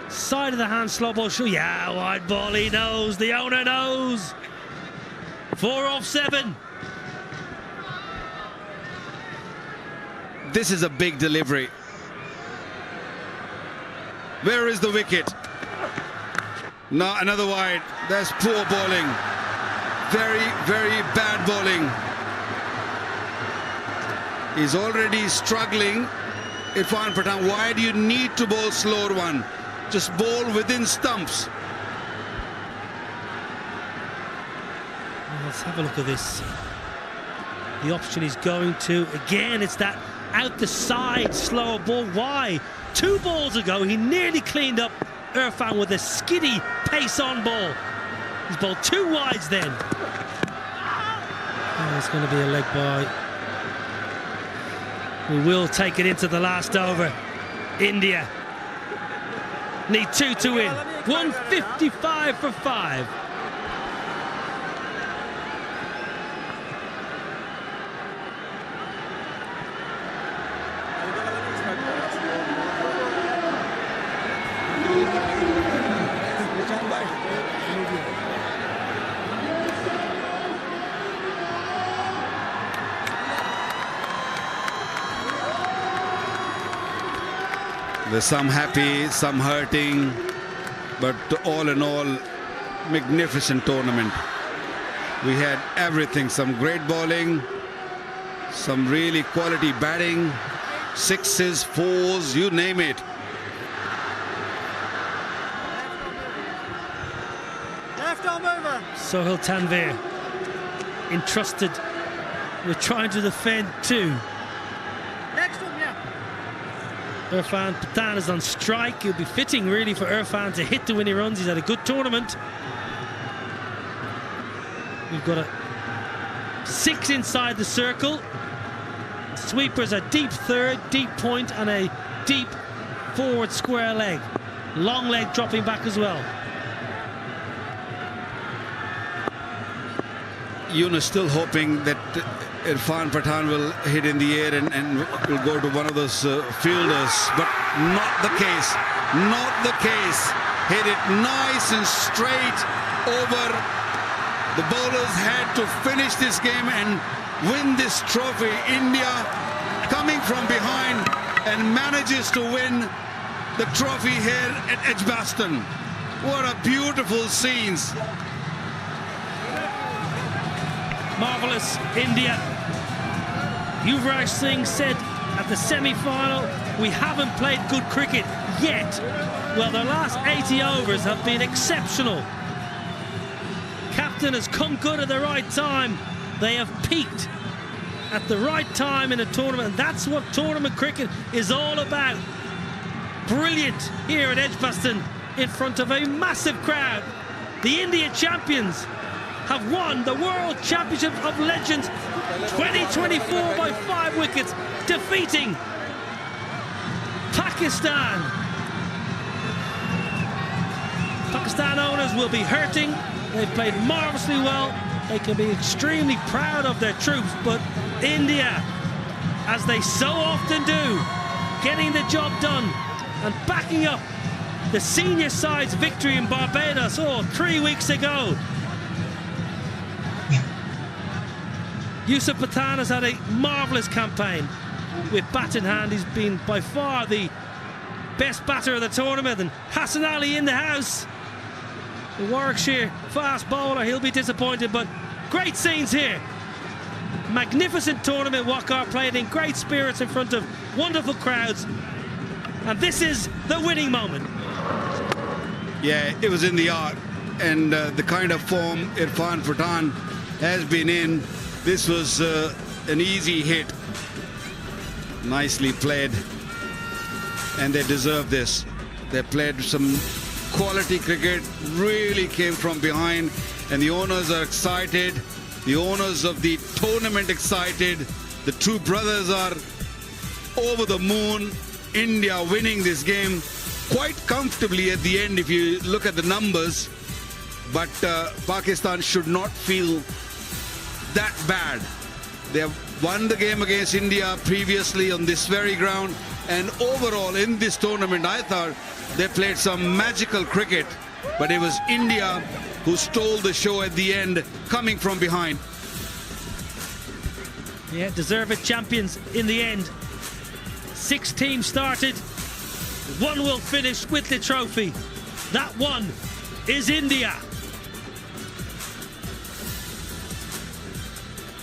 side of the hand slow ball. Sure, yeah, wide ball, he knows, the owner knows. 4 off 7. This is a big delivery. Where is the wicket? Now another wide. That's poor bowling. Very, very bad bowling. He's already struggling. Yusuf Pathan, why do you need to bowl slower one? Just bowl within stumps. Let's have a look at this. The option he's going to, again, it's that out the side slower ball. Why? 2 balls ago, he nearly cleaned up Irfan with a skiddy pace on ball. He's bowled 2 wides then. Oh, it's going to be a leg bye. We will take it into the last over. India need 2 to win. 155 for 5. There's some happy, some hurting, but all in all, magnificent tournament. We had everything, some great bowling, some really quality batting, 6s, 4s, you name it. Left arm over. Sohail Tanvir entrusted with trying to defend 2. Next one, yeah. Yusuf Pathan is on strike. It'll be fitting really for Irfan to hit the winning runs. He's had a good tournament. We've got a 6 inside the circle. Sweepers a deep third, deep point, and a deep forward square leg. Long leg dropping back as well. Yunus still hoping that Yusuf Pathan will hit in the air and will go to one of those fielders, but not the case. Not the case. Hit it nice and straight over the bowler's head to finish this game and win this trophy. India coming from behind and manages to win the trophy here at Edgbaston. What a beautiful scenes. Marvellous, India. Yuvraj Singh said at the semi-final, we haven't played good cricket yet. Well, their last 80 overs have been exceptional. Captain has come good at the right time. They have peaked at the right time in a tournament, and that's what tournament cricket is all about. Brilliant here at Edgbaston in front of a massive crowd. The India champions have won the World Championship of Legends 2024 by 5 wickets, defeating Pakistan. Pakistan owners will be hurting. They've played marvellously well. They can be extremely proud of their troops, but India, as they so often do, getting the job done and backing up the senior side's victory in Barbados 3 weeks ago. Yusuf Pathan has had a marvellous campaign. With bat in hand, he's been by far the best batter of the tournament, and Hassan Ali in the house. The Warwickshire fast bowler, he'll be disappointed, but great scenes here. Magnificent tournament Wakar played in, great spirits in front of wonderful crowds, and this is the winning moment. Yeah, it was in the art, and the kind of form Irfan Pathan has been in, this was an easy hit. Nicely played, and they deserve this. They played some quality cricket, really came from behind, and the owners are excited. The owners of the tournament excited. The two brothers are over the moon. India winning this game quite comfortably at the end if you look at the numbers. But Pakistan should not feel that bad. They have won the game against India previously on this very ground. And overall in this tournament, I thought they played some magical cricket. But it was India who stole the show at the end, coming from behind. Yeah, deserved champions in the end. 6 teams started. 1 will finish with the trophy. That one is India.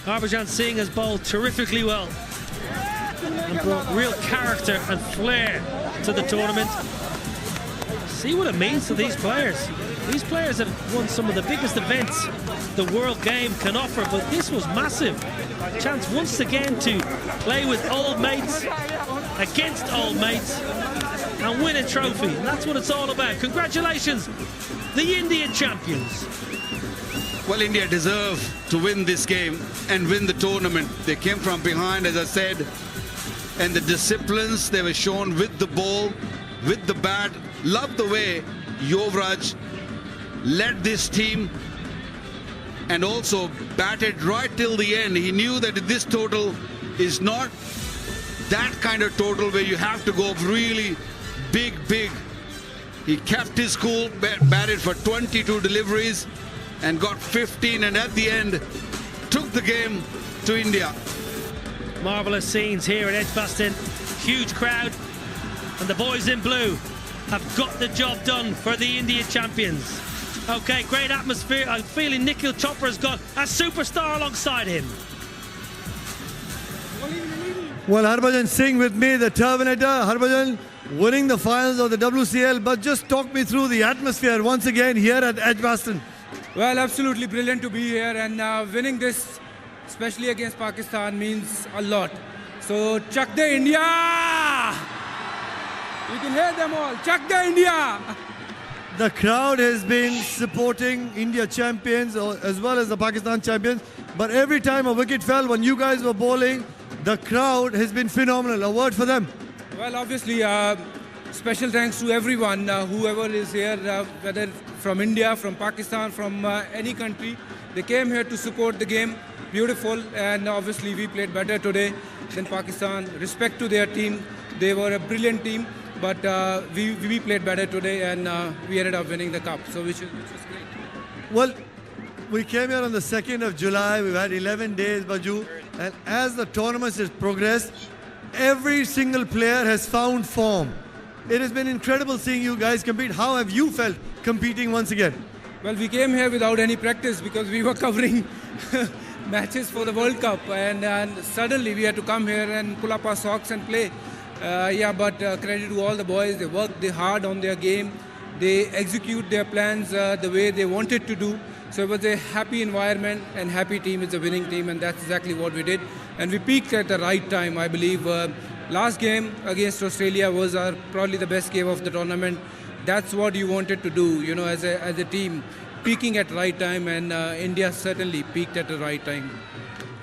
Harbhajan Singh has bowled terrifically well and brought real character and flair to the tournament. See what it means to these players. These players have won some of the biggest events the world game can offer, but this was massive. Chance once again to play with old mates, against old mates, and win a trophy. And that's what it's all about. Congratulations, the Indian champions. Well, India deserve to win this game and win the tournament. They came from behind, as I said, and the disciplines they were shown with the ball, with the bat. Love the way Yuvraj led this team and also batted right till the end. He knew that this total is not that kind of total where you have to go really big. He kept his cool, batted for 22 deliveries and got 15, and at the end took the game to India. Marvellous scenes here at Edgbaston. Huge crowd, and the boys in blue have got the job done for the Indian champions. Okay, great atmosphere. I'm feeling Nikhil Chopra's got a superstar alongside him. Well, Harbhajan Singh with me, the Terminator. Harbhajan winning the finals of the WCL, but just talk me through the atmosphere once again here at Edgbaston. Well, absolutely brilliant to be here, and winning this, especially against Pakistan, means a lot. So, Chak de India! You can hear them all. Chak de India! The crowd has been supporting India champions as well as the Pakistan champions. But every time a wicket fell when you guys were bowling, the crowd has been phenomenal. A word for them. Well, obviously, special thanks to everyone, whoever is here, whether from India, from Pakistan, from any country. They came here to support the game. Beautiful. And obviously, we played better today than Pakistan. Respect to their team. They were a brilliant team. But we played better today, and we ended up winning the cup, so which was great. Well, we came here on the 2nd of July. We've had 11 days, Baju. And as the tournament has progressed, every single player has found form. It has been incredible seeing you guys compete. How have you felt competing once again? Well, we came here without any practice because we were covering matches for the World Cup, and suddenly we had to come here and pull up our socks and play. But credit to all the boys. They worked hard on their game. They execute their plans the way they wanted to do. So it was a happy environment, and happy team is a winning team, and that's exactly what we did. And we peaked at the right time, I believe. Last game against Australia was probably the best game of the tournament. That's what you wanted to do, you know, as a team, peaking at the right time, and India certainly peaked at the right time.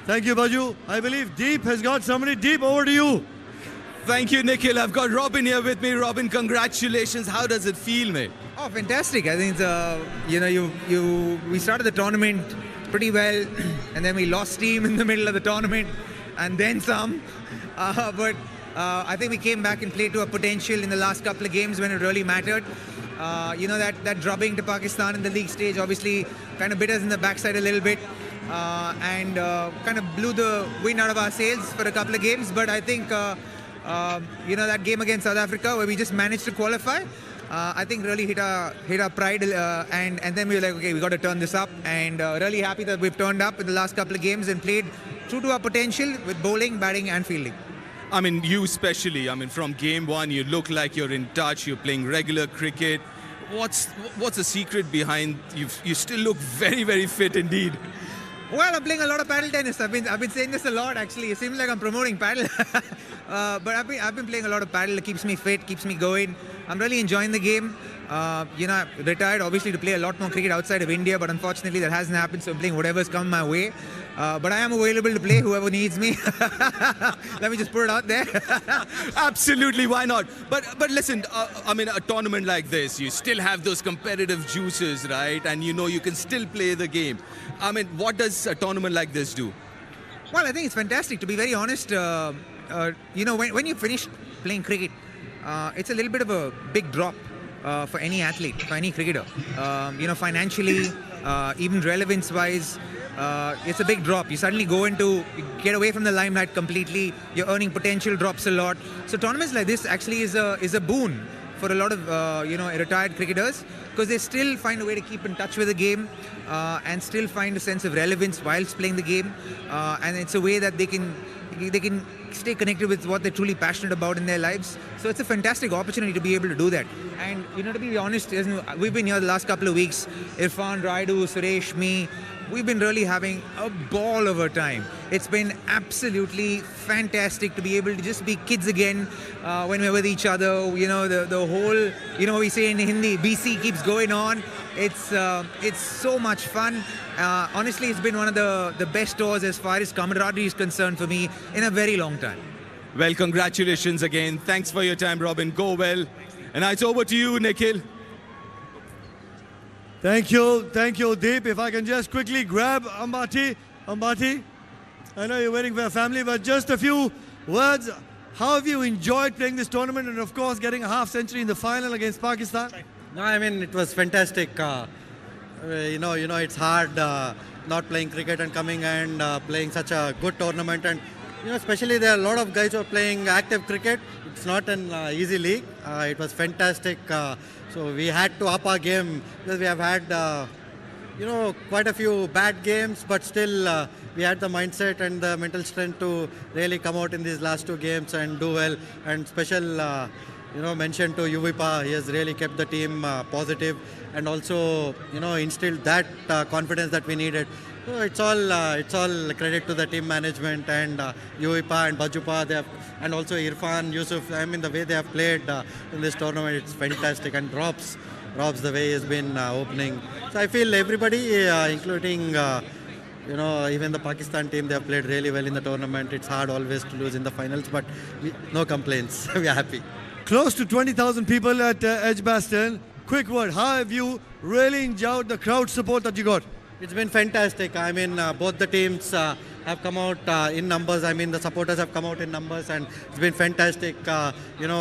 Thank you, Baju. I believe Deep has got somebody. Deep, over to you. Thank you, Nikhil. I've got Robin here with me. Robin, congratulations. How does it feel, mate? Oh, fantastic. I think, we started the tournament pretty well, and then we lost steam in the middle of the tournament, and then some. But I think we came back and played to our potential in the last couple of games when it really mattered. That drubbing to Pakistan in the league stage obviously kind of bit us in the backside a little bit, and kind of blew the wind out of our sails for a couple of games. But I think That game against South Africa where we just managed to qualify, I think really hit our pride, and then we were like, okay, we got to turn this up, and really happy that we've turned up in the last couple of games and played true to our potential with bowling, batting and fielding. I mean, you especially. I mean, from game one, you look like you're in touch. You're playing regular cricket. What's the secret behind you still look very, very fit indeed? Well, I'm playing a lot of paddle tennis. I've been saying this a lot actually. It seems like I'm promoting paddle, but I've been playing a lot of paddle. It keeps me fit, keeps me going. I'm really enjoying the game. I retired obviously to play a lot more cricket outside of India, but unfortunately that hasn't happened. So I'm playing whatever's come my way. But I am available to play whoever needs me. Let me just put it out there. Absolutely, why not? But listen, I mean, a tournament like this, you still have those competitive juices, right? And you can still play the game. I mean, what does a tournament like this do? Well, I think it's fantastic. To be very honest, when you finish playing cricket, it's a little bit of a big drop for any athlete, for any cricketer. Financially, even relevance-wise, it's a big drop. You suddenly get away from the limelight completely. Your earning potential drops a lot. So tournaments like this actually is a boon for a lot of retired cricketers, because they still find a way to keep in touch with the game and still find a sense of relevance whilst playing the game, and it's a way that they can stay connected with what they're truly passionate about in their lives. So it's a fantastic opportunity to be able to do that. And to be honest, we've been here the last couple of weeks. Irfan, Rayudu, Suresh, me. We've been really having a ball of a time. It's been absolutely fantastic to be able to just be kids again when we're with each other. The whole, we say in Hindi, BC keeps going on. It's so much fun. Honestly, it's been one of the best tours as far as camaraderie is concerned for me in a very long time. Well, congratulations again. Thanks for your time, Robin. Go well. And now it's over to you, Nikhil. Thank you, Deep. If I can just quickly grab Ambati. I know you're waiting for your family, but just a few words. How have you enjoyed playing this tournament and, of course, getting a half century in the final against Pakistan? No, I mean, it was fantastic. It's hard not playing cricket and coming and playing such a good tournament. And, especially there are a lot of guys who are playing active cricket. It's not an easy league. It was fantastic. So we had to up our game because we have had, quite a few bad games, but still we had the mindset and the mental strength to really come out in these last two games and do well. And special, mention to Yuvipa. He has really kept the team positive and also, instilled that confidence that we needed. So it's all credit to the team management and Yuvipa and Bajupa. And also Irfan, Yusuf. I mean, the way they have played in this tournament, it's fantastic. And Robs, the way he has been opening. So I feel everybody, including, even the Pakistan team, they have played really well in the tournament. It's hard always to lose in the finals, but no complaints. We are happy. Close to 20,000 people at Edgbaston. Quick word, how have you really enjoyed the crowd support that you got? It's been fantastic. I mean, both the teams have come out in numbers. I mean, the supporters have come out in numbers, and it's been fantastic.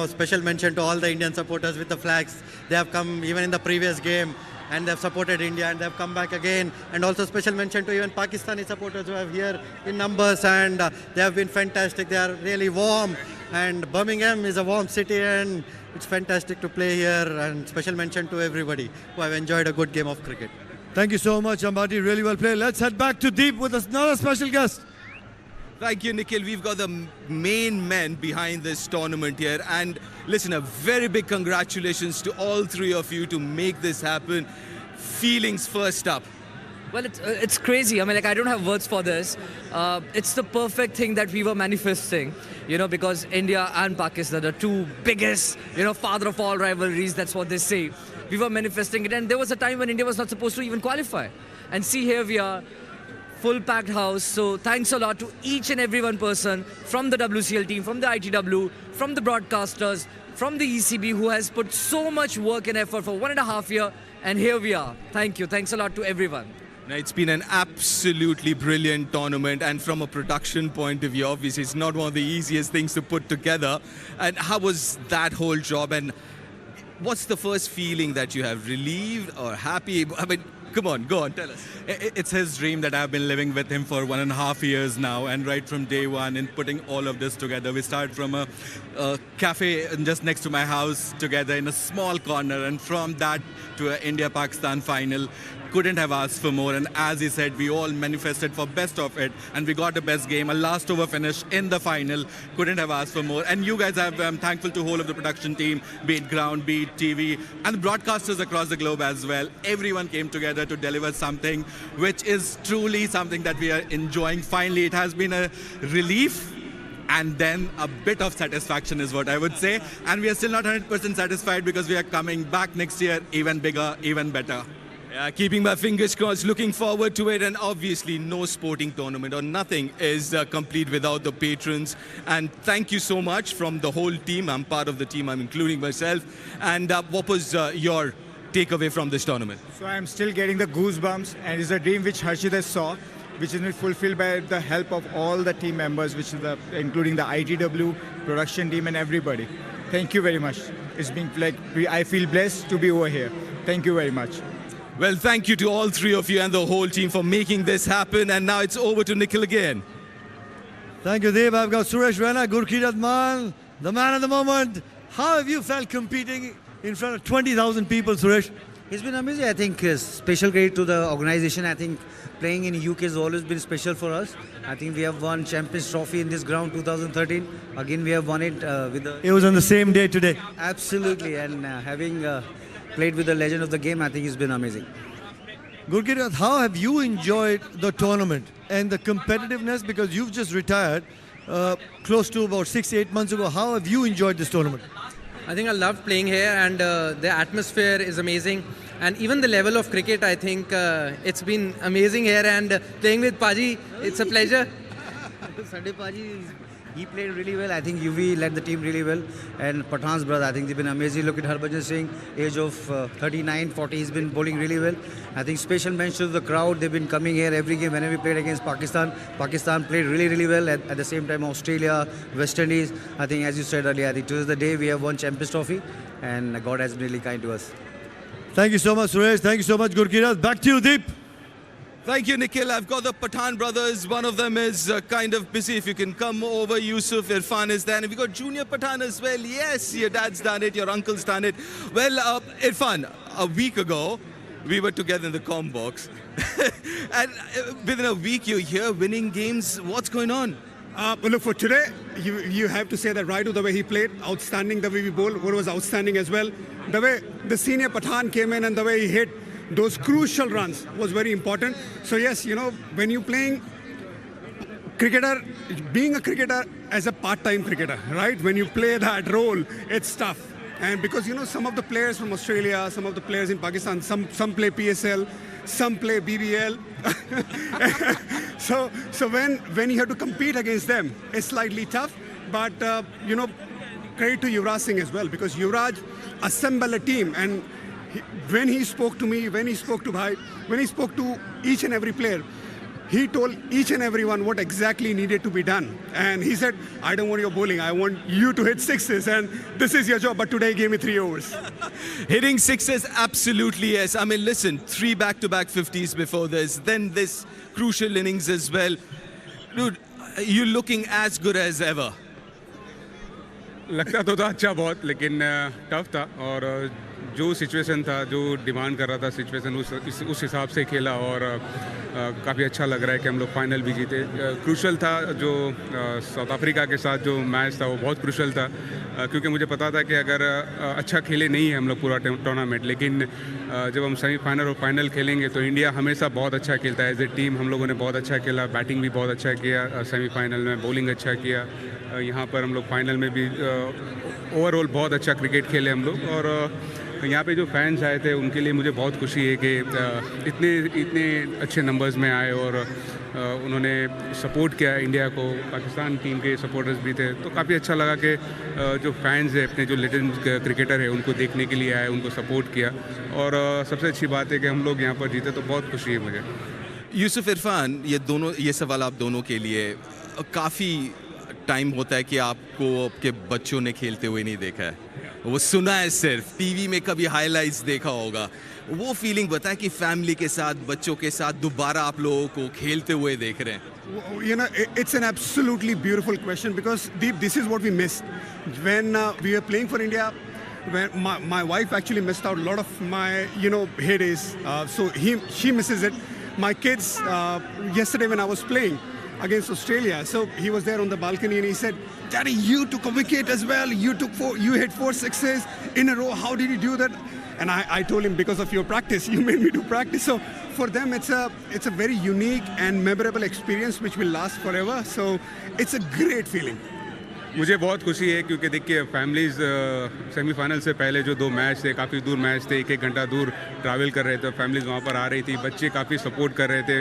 Special mention to all the Indian supporters with the flags. They have come even in the previous game, and they've supported India, and they've come back again. And also special mention to even Pakistani supporters who are here in numbers, and they have been fantastic. They are really warm, and Birmingham is a warm city, and it's fantastic to play here. And special mention to everybody who have enjoyed a good game of cricket. Thank you so much, Ambati. Really well played. Let's head back to Deep with another special guest. Thank you, Nikhil. We've got the main men behind this tournament here. And listen, a very big congratulations to all three of you to make this happen. Feelings first up. Well, it's crazy. I mean, I don't have words for this. It's the perfect thing that we were manifesting, because India and Pakistan are two biggest, father of all rivalries. That's what they say. We were manifesting it, and there was a time when India was not supposed to even qualify. And see, here we are, full packed house. So thanks a lot to each and every one person from the WCL team, from the ITW, from the broadcasters, from the ECB, who has put so much work and effort for 1.5 years. And here we are. Thank you. Thanks a lot to everyone. Now, it's been an absolutely brilliant tournament, and from a production point of view, obviously, it's not one of the easiest things to put together. And how was that whole job? And what's the first feeling that you have? Relieved or happy? I mean, Come on, go on, tell us. It's his dream that I've been living with him for 1.5 years now, and right from day one in putting all of this together. We started from a cafe just next to my house together in a small corner, and from that to an India-Pakistan final. Couldn't have asked for more, and as he said, we all manifested for best of it, and we got the best game, a last over finish in the final. Couldn't have asked for more, and you guys have, I'm thankful to whole of the production team, be it ground, be it TV, and the broadcasters across the globe as well. Everyone came together to deliver something which is truly something that we are enjoying. Finally, it has been a relief and then a bit of satisfaction is what I would say, and we are still not 100% satisfied because we are coming back next year even bigger, even better. Yeah, keeping my fingers crossed, looking forward to it, and obviously no sporting tournament or nothing is complete without the patrons. And thank you so much from the whole team. I'm part of the team, I'm including myself. And what was your takeaway from this tournament? So I'm still getting the goosebumps, and it's a dream which Harshita saw, which is fulfilled by the help of all the team members, which is including the ITW, production team, and everybody. Thank you very much. It's been like, I feel blessed to be over here. Thank you very much. Well, thank you to all three of you and the whole team for making this happen. And now it's over to Nikhil again. Thank you, Dev. I've got Suresh Raina, Gurkirat Man, the man of the moment. How have you felt competing in front of 20,000 people, Suresh? It's been amazing. I think special credit to the organization. I think playing in UK has always been special for us. I think we have won Champions Trophy in this ground 2013. Again, we have won it with the... It was on the same day today. Absolutely. And having played with the legend of the game, I think it's been amazing. Gurkirat, how have you enjoyed the tournament and the competitiveness? Because you've just retired close to about 6-8 months ago. How have you enjoyed this tournament? I think I loved playing here, and the atmosphere is amazing. And even the level of cricket, I think it's been amazing here. And playing with Paji, it's a pleasure. Sunday Paji, he played really well. I think UV led the team really well. And Pathan's brother, I think they've been amazing. Look at Harbhajan Singh, age of 39, 40, he's been bowling really well. I think special mention to the crowd. They've been coming here every game whenever we played against Pakistan. Pakistan played really, really well. At the same time, Australia, West Indies. I think, as you said earlier, I think today is the day we have won Champions Trophy. And God has been really kind to us. Thank you so much, Suresh. Thank you so much, Gurkirat. Back to you, Deep. Thank you, Nikhil. I've got the Pathan brothers. One of them is kind of busy. If you can come over, Yusuf, Irfan is there. And we've got Junior Pathan as well. Yes, your dad's done it, your uncle's done it. Well, Irfan, a week ago, we were together in the comm box. And within a week, you're here winning games. What's going on? But look, for today, you have to say that Rayudu, the way he played, outstanding. The way we bowled, what was outstanding as well. The way the senior Pathan came in and the way he hit those crucial runs was very important. So yes, you know, when you're playing cricketer, being a cricketer as a part-time cricketer, right? When you play that role, it's tough. And because, you know, some of the players from Australia, some of the players in Pakistan, some play PSL, some play BBL. so when you have to compete against them, it's slightly tough. But, you know, credit to Yuvraj Singh as well, because Yuvraj assembled a team, and when he spoke to me, when he spoke to Bhai, when he spoke to each and every player, he told each and everyone what exactly needed to be done. And he said, I don't want your bowling, I want you to hit sixes, and this is your job. But today he gave me 3 overs. Hitting sixes, absolutely yes. I mean, listen, 3 back-to-back 50s before this, then this crucial innings as well. Dude, you're looking as good as ever. लगता तो था अच्छा बहुत, लेकिन tough था, और जो situation था, जो डिमांड कर रहा था सिचुएशन, उस हिसाब से खेला, और काफ़ी अच्छा लग रहा है कि हम लोग फाइनल भी जीते. क्रूशल था जो साउथ अफ्रीका के साथ जो मैच था, वो बहुत क्रूशल था, क्योंकि मुझे पता था कि अगर अच्छा खेले नहीं है हम लोग पूरा टूर्नामेंट, लेकिन जब हम सेमीफाइनल और फाइनल खेलेंगे तो इंडिया हमेशा बहुत अच्छा खेलता है. एज ए टीम हम लोगों ने बहुत अच्छा खेला, बैटिंग भी बहुत अच्छा किया सेमीफाइनल में, बॉलिंग अच्छा किया. यहाँ पर हम लोग फाइनल में भी ओवरऑल बहुत अच्छा क्रिकेट खेले हम लोग. और यहाँ पे जो फैंस आए थे उनके लिए मुझे बहुत खुशी है कि इतने अच्छे नंबर्स में आए, और उन्होंने सपोर्ट किया इंडिया को. पाकिस्तान टीम के सपोर्टर्स भी थे, तो काफ़ी अच्छा लगा कि जो फैंस हैं, अपने जो लेजेंड क्रिकेटर है, उनको देखने के लिए आए, उनको सपोर्ट किया. और सबसे अच्छी बात है कि हम लोग यहाँ पर जीते, तो बहुत खुशी है मुझे. यूसुफ, इरफान, ये सवाल आप दोनों के लिए. काफ़ी टाइम होता है कि आपको आपके बच्चों ने खेलते हुए नहीं देखा है. वो सुना है सिर्फ, टीवी में कभी हाइलाइट्स देखा होगा। वो फीलिंग बताए कि फैमिली के साथ, बच्चों के साथ दोबारा आप लोगों को खेलते हुए देख रहे हैं। You know, it's an absolutely beautiful question because Deep, this is what we missed when we were playing for India. When my wife actually missed out a lot of my heydays, so she misses it. My kids, yesterday when I was playing against Australia, so he was there on the balcony and he said, "Daddy, you took a wicket as well. You hit 4 sixes in a row. How did you do that?" And I told him, because of your practice, you made me do practice. So for them, it's a very unique and memorable experience which will last forever. So it's a great feeling. मुझे बहुत खुशी है क्योंकि देखिए families semifinal से पहले जो 2 match थे, काफ़ी दूर मैच थे, 1-1 घंटा दूर ट्रैवल कर रहे थे, फैमिलीज़ वहाँ पर आ रही थी, बच्चे काफ़ी सपोर्ट कर रहे थे,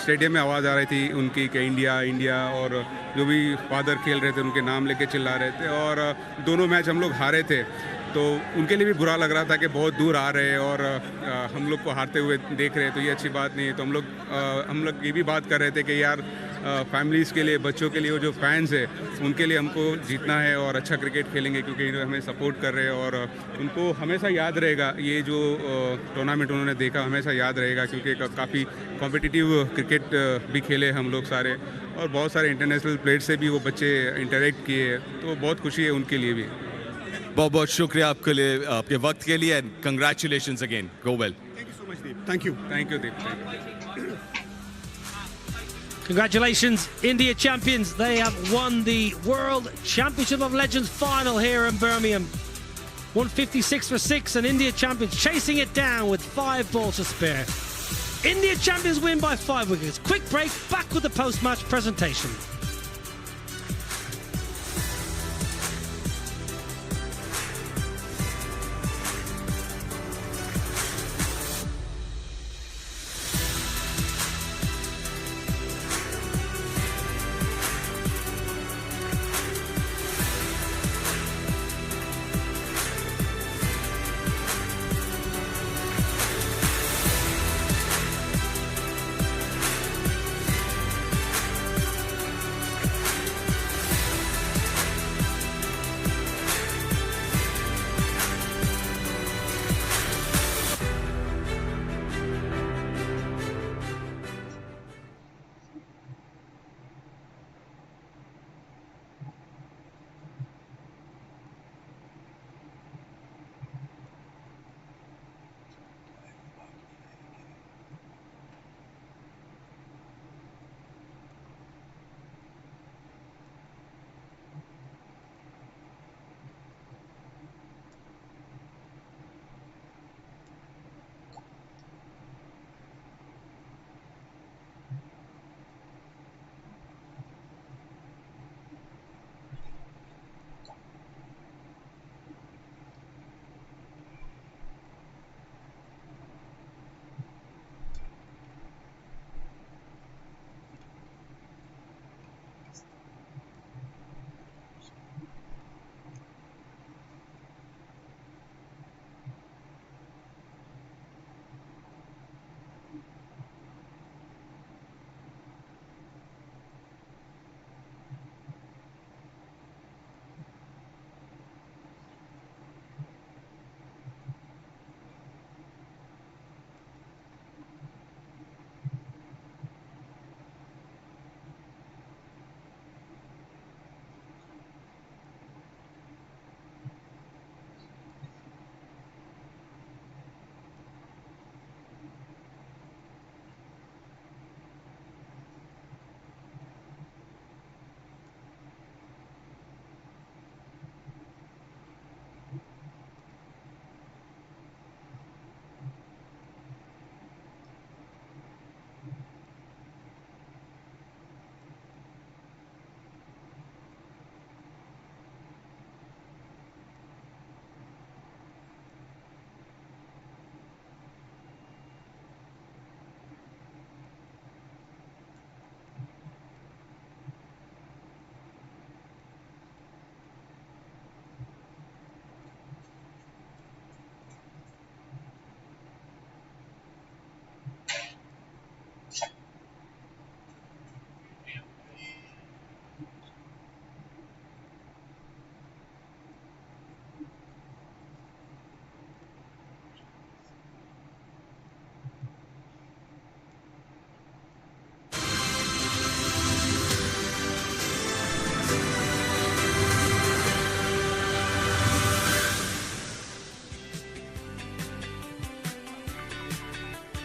स्टेडियम में आवाज़ आ रही थी उनकी कि इंडिया इंडिया, और जो भी फादर खेल रहे थे उनके नाम लेके चिल्ला रहे थे, और दोनों मैच हम लोग हारे थे, तो उनके लिए भी बुरा लग रहा था कि बहुत दूर आ रहे हैं और हम लोग को हारते हुए देख रहे हैं, तो ये अच्छी बात नहीं है। तो हम लोग ये भी बात कर रहे थे कि यार फैमिलीज़ के लिए, बच्चों के लिए, वो जो फैंस है उनके लिए हमको जीतना है और अच्छा क्रिकेट खेलेंगे क्योंकि हमें सपोर्ट कर रहे हैं, और उनको हमेशा याद रहेगा ये जो टूर्नामेंट उन्होंने देखा, हमेशा याद रहेगा क्योंकि काफ़ी कॉम्पिटिटिव क्रिकेट भी खेले हम लोग सारे, और बहुत सारे इंटरनेशनल प्लेयर से भी वो बच्चे इंटरेक्ट किए, तो बहुत खुशी है उनके लिए भी। बहुत बहुत शुक्रिया आपके लिए, आपके वक्त के लिए, and congratulations again, go well. Thank you so much, Deep. Thank you. Thank you, Deep. Congratulations, India champions. They have won the World Championship of Legends final here in Birmingham. 156 for 6, and India champions chasing it down with 5 balls to spare. India champions win by 5 wickets. Quick break, back with the post-match presentation.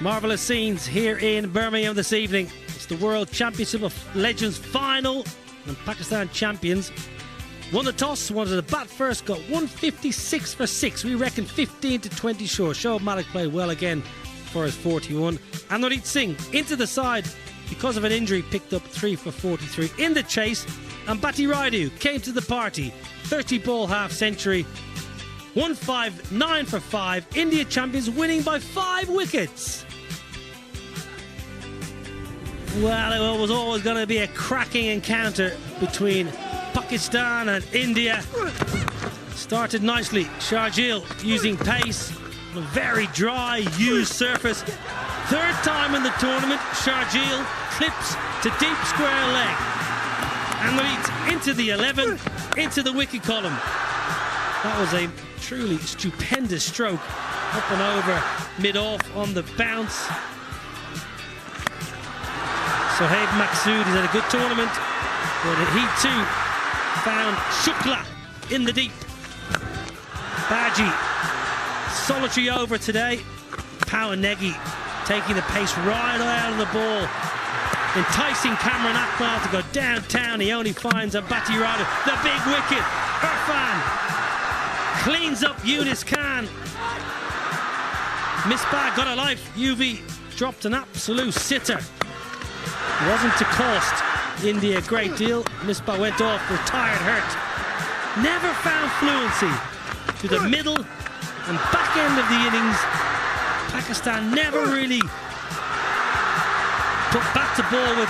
Marvellous scenes here in Birmingham this evening. It's the World Championship of Legends final, and Pakistan champions won the toss, wanted to bat first, got 156 for 6. We reckon 15 to 20 short. Shoaib Malik played well again for his 41. Anurjeet Singh into the side because of an injury, picked up 3 for 43. In the chase, Ambati Rayudu came to the party, 30-ball half-century, 159 for 5. India champions winning by 5 wickets. Well, it was always going to be a cracking encounter between Pakistan and India. Started nicely. Sharjeel using pace on a very dry, used surface. Third time in the tournament, Sharjeel clips to deep square leg. Anurjeet into the 11, into the wicket column. That was a truly stupendous stroke. Up and over, mid-off on the bounce. Sohaib Maqsood has had a good tournament, but he too found Shukla in the deep. Baji, solitary over today. Power Negi taking the pace right out of the ball, enticing Cameron Akmal to go downtown. He only finds Ambati Rayudu. The big wicket. Irfan cleans up Yunus Khan. Misbah got a life. UV dropped an absolute sitter. It wasn't to cost India a great deal. Misbah went off, retired hurt. Never found fluency to the middle and back end of the innings. Pakistan never really put bat to ball with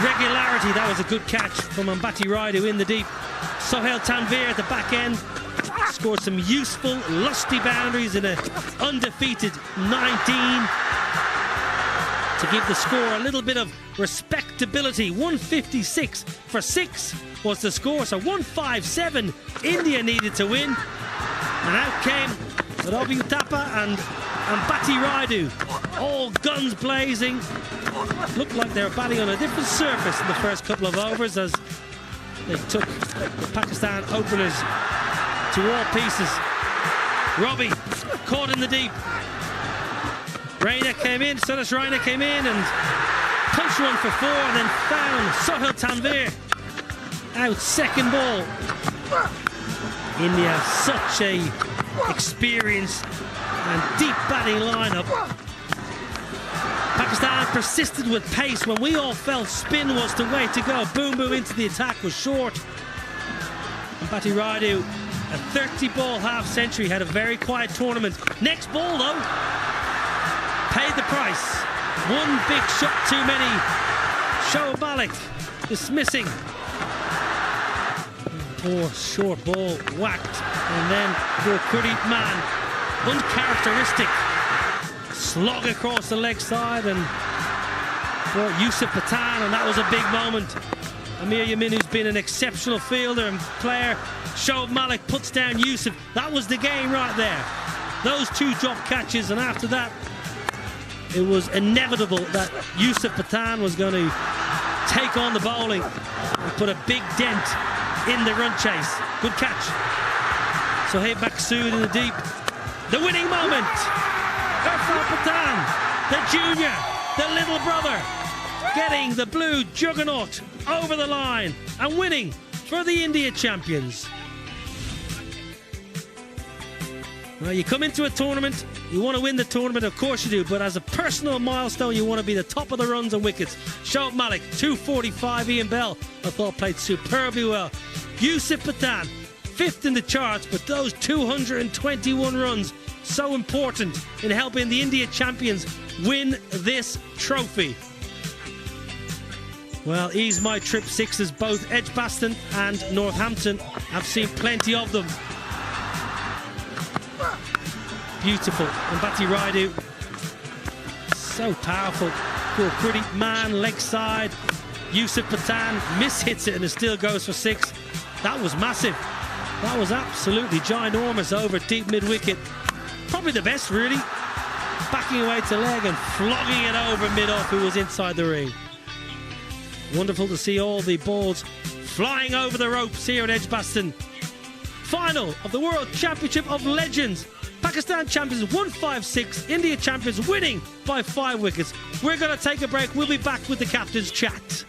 regularity. That was a good catch from Ambati Rayudu in the deep. Sohail Tanvir at the back end scored some useful, lusty boundaries in an undefeated 19 to give the score a little bit of respectability. 156 for 6 was the score, so 157 India needed to win. And out came Ravi Uthappa and Ambati Rayudu, all guns blazing. Looked like they were batting on a different surface in the first couple of overs as they took the Pakistan openers to all pieces. Robbie caught in the deep. Raina came in, Suresh Raina came in and punched one for 4 and then found Sohail Tanvir out second ball. India have such a experienced and deep batting lineup. Pakistan persisted with pace when we all felt spin was the way to go. Boom boom into the attack was short. Ambati Rayudu, a 30-ball half-century, had a very quiet tournament. Next ball though, paid the price. One big shot too many. Shoaib Malik dismissing. Poor short ball whacked, and then Gurpreet man, uncharacteristic slog across the leg side and brought Yusuf Pathan, and that was a big moment. Amir Yamin, who's been an exceptional fielder and player. Shoaib Malik puts down Yusuf. That was the game right there. Those 2 drop catches, and after that it was inevitable that Yusuf Pathan was going to take on the bowling and put a big dent in the run chase. Good catch. Sohaib Maqsood in the deep. The winning moment. Yusuf Pathan, the junior, the little brother, getting the blue juggernaut over the line and winning for the India champions. Well, you come into a tournament, you want to win the tournament, of course you do, but as a personal milestone, you want to be the top of the runs and wickets. Shoaib Malik, 245. Ian Bell, I thought, played superbly well. Yusuf Pathan, 5th in the charts, but those 221 runs, so important in helping the India champions win this trophy. Well, Ease My Trip 6s, both Edgbaston and Northampton. I've seen plenty of them. Beautiful. Ambati Rayudu, so powerful. Pretty man, leg side. Yusuf Pathan mishits it and it still goes for 6. That was massive. That was absolutely ginormous over deep mid-wicket. Probably the best, really. Backing away to leg and flogging it over mid-off, who was inside the ring. Wonderful to see all the balls flying over the ropes here at Edgbaston. Final of the World Championship of Legends. Pakistan champions 156, India champions winning by 5 wickets. We're going to take a break. We'll be back with the captain's chat.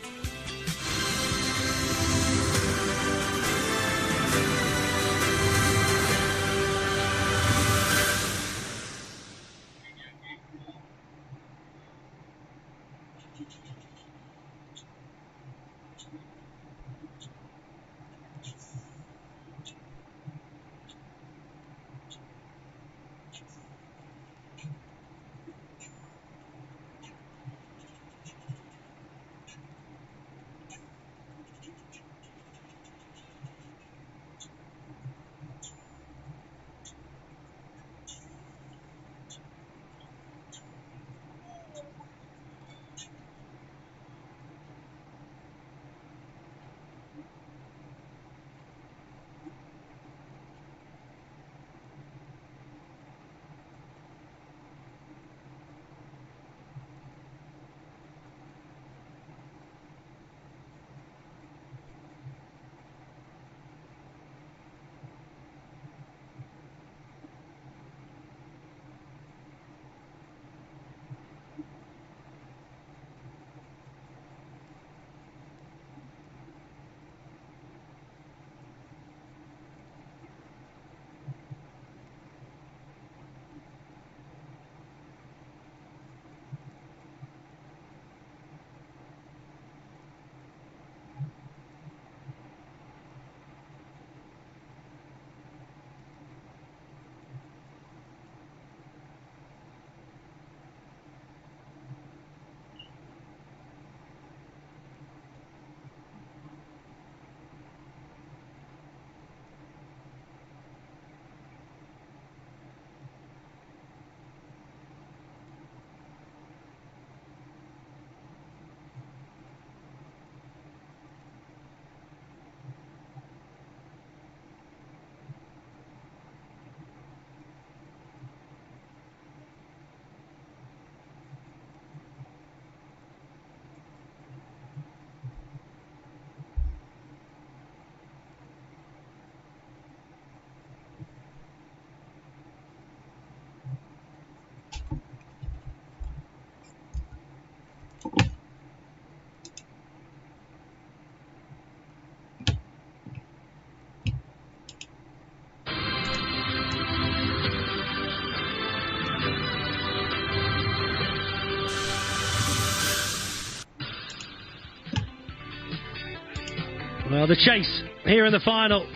Well, the chase here in the final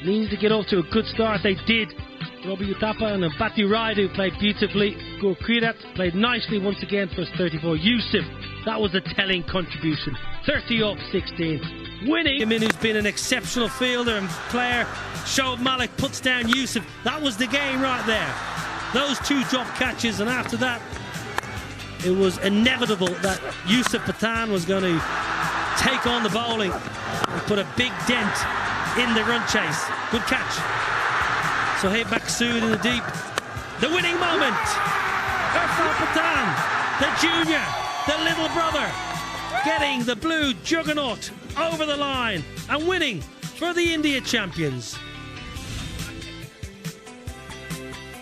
needs to get off to a good start. They did. Robbie Uthappa and Bhati Rayudu played beautifully. Gurpreet played nicely once again for 34. Yusuf, that was a telling contribution. 30 off 16. Winning. Yamin, who's been an exceptional fielder and player. Shoaib Malik puts down Yusuf. That was the game right there. Those two drop catches, and after that, it was inevitable that Yusuf Pathan was going to take on the bowling and put a big dent in the run chase. Good catch. Sohaib Maqsood in the deep. The winning moment. Yusuf Pathan, the junior, the little brother, getting the blue juggernaut over the line and winning for the India champions.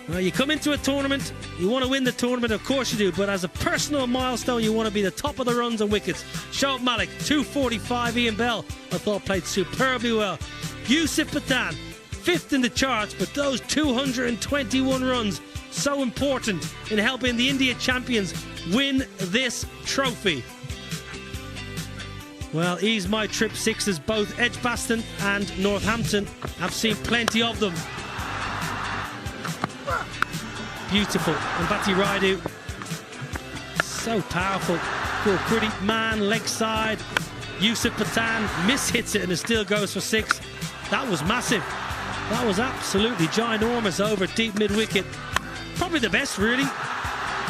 Well, you come into a tournament, you want to win the tournament, of course you do, but as a personal milestone, you want to be the top of the runs and wickets. Shoaib Malik, 245. Ian Bell, I thought, played superbly well. Yusuf Pathan, 5th in the charts, but those 221 runs, so important in helping the India champions win this trophy. Well, Ease My Trip sixes, both Edgbaston and Northampton. I've seen plenty of them. Beautiful. And Bhati Rayudu, so powerful. Cool, pretty man, leg side. Yusuf Pathan mishits it and it still goes for 6. That was massive. That was absolutely ginormous over deep mid-wicket. Probably the best, really.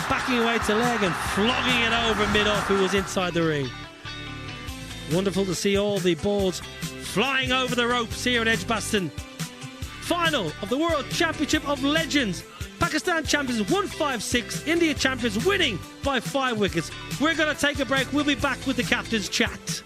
Backing away to leg and flogging it over mid-off, who was inside the ring. Wonderful to see all the balls flying over the ropes here at Edgbaston. Final of the World Championship of Legends. Pakistan champions 156, India champions winning by 5 wickets. We're going to take a break. We'll be back with the captain's chat.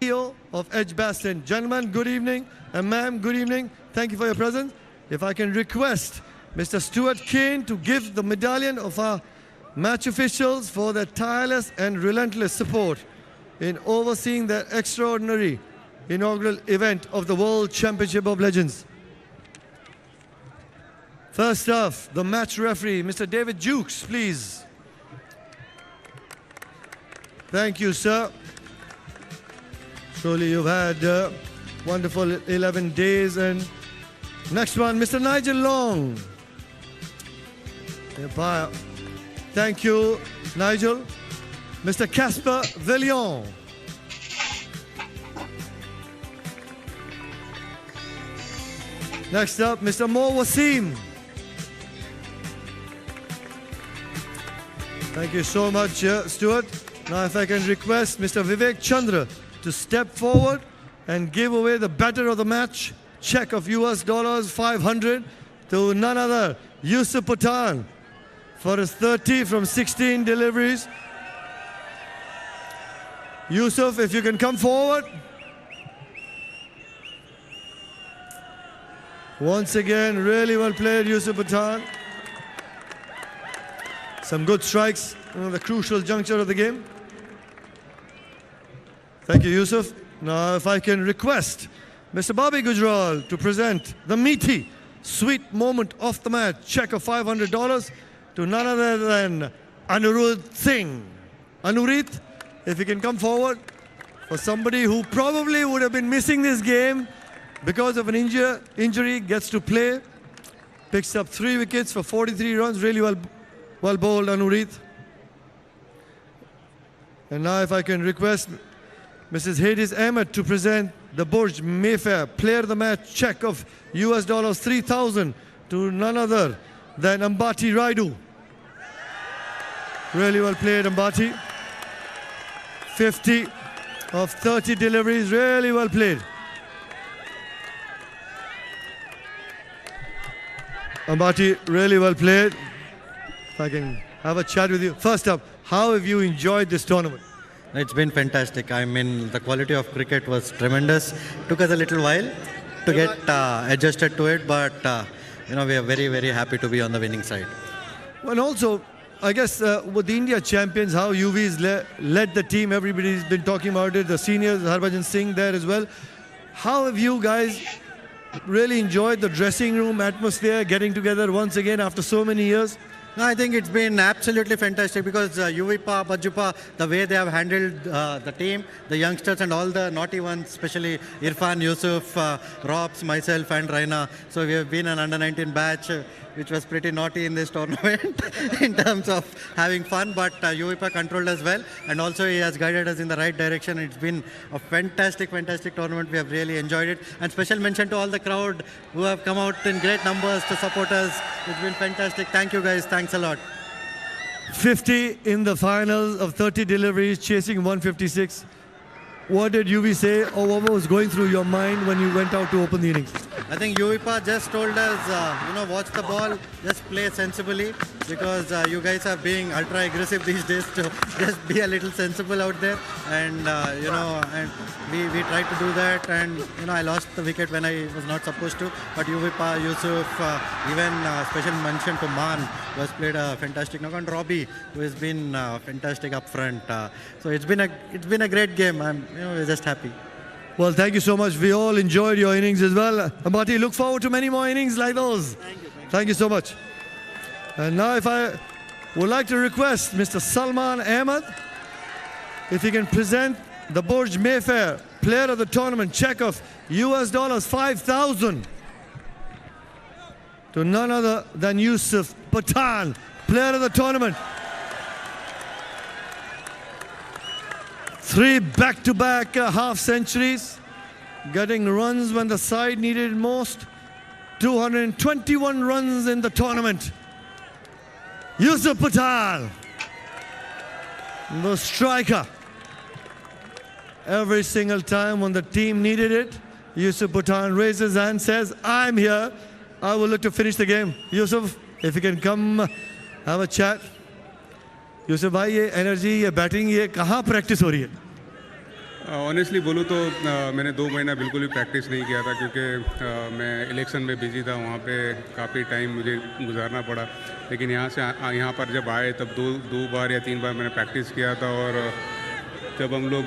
CEO of Edgbaston. Gentlemen, good evening. And ma'am, good evening. Thank you for your presence. If I can request Mr. Stuart Kane to give the medallion of our match officials for their tireless and relentless support in overseeing the extraordinary inaugural event of the World Championship of Legends. First off, the match referee, Mr. David Jukes, please. Thank you, sir. Surely you've had wonderful 11 days. And next one, Mr. Nigel Long. Thank you, Nigel. Mr. Casper Villion. Next up, Mr. Mo Wasim. Thank you so much, Stuart. Now if I can request Mr. Vivek Chandra to step forward and give away the batter of the match, check of US dollars 500 to none other, Yusuf Pathan, for his 30 from 16 deliveries. Yusuf, if you can come forward. Once again, really well played, Yusuf Pathan. Some good strikes in the crucial juncture of the game. Thank you, Yusuf. Now, if I can request Mr. Bobby Gujral to present the meaty, sweet moment of the match, check of $500 to none other than Anirudh Singh. Anurit, if you can come forward, for somebody who probably would have been missing this game because of an injury, gets to play, picks up 3 wickets for 43 runs, really well bowled, Anurit. And now if I can request Mrs. Hades Ahmed to present the Burj Mayfair Player of the Match check of US dollars 3,000 to none other than Ambati Rayudu. Really well played, Ambati. 50 of 30 deliveries, really well played. Ambati, really well played. If I can have a chat with you. First up, how have you enjoyed this tournament? It's been fantastic. I mean, the quality of cricket was tremendous. Took us a little while to get adjusted to it, but we are very, very happy to be on the winning side. Well, also, I guess with the India champions, how UV's led the team, everybody's been talking about it, the seniors, Harbhajan Singh there as well. How have you guys really enjoyed the dressing room atmosphere, getting together once again after so many years? No, I think it's been absolutely fantastic because Yuvipa, Bajupa, the way they have handled the team, the youngsters and all the naughty ones, especially Irfan, Yusuf, Robs, myself and Raina. So we have been an under-19 batch which was pretty naughty in this tournament in terms of having fun, but Yuvipa controlled us well and also he has guided us in the right direction. It's been a fantastic, fantastic tournament. We have really enjoyed it. And special mention to all the crowd who have come out in great numbers to support us. It's been fantastic. Thank you guys. Thanks a lot. 50 in the finals of 30 deliveries, chasing 156. What did UV say or what was going through your mind when you went out to open the innings? I think Yuvipa just told us, watch the ball, just play sensibly because you guys are being ultra aggressive these days to just be a little sensible out there. And, and we tried to do that. And, I lost the wicket when I was not supposed to. But Yuvipa, Yusuf, even special mention to Man, who has played a fantastic knock, and Robbie, who has been fantastic up front. So it's been a great game. We're just happy. Well, thank you so much. We all enjoyed your innings as well. Ambati, look forward to many more innings like those. Thank you so much. And now if I would like to request Mr. Salman Ahmed, if he can present the Burj Mayfair Player of the Tournament check of US dollars 5,000 to none other than Yusuf Pathan, Player of the Tournament. 3 back-to-back half centuries, getting runs when the side needed it most. 221 runs in the tournament. Yusuf Pathan, the striker. Every single time when the team needed it, Yusuf Pathan raises his hand, says, I'm here. I will look to finish the game. Yusuf, if you can come have a chat. Yusuf भाई ये energy ये batting ये कहाँ practice हो रही है? Honestly बोलूँ तो मैंने 2 महीना बिल्कुल भी प्रैक्टिस नहीं किया था क्योंकि मैं इलेक्शन में बिजी था, वहाँ पे काफ़ी टाइम मुझे गुजारना पड़ा। लेकिन यहाँ पर जब आए तब 2 बार या 3 बार मैंने प्रैक्टिस किया था। और जब हम लोग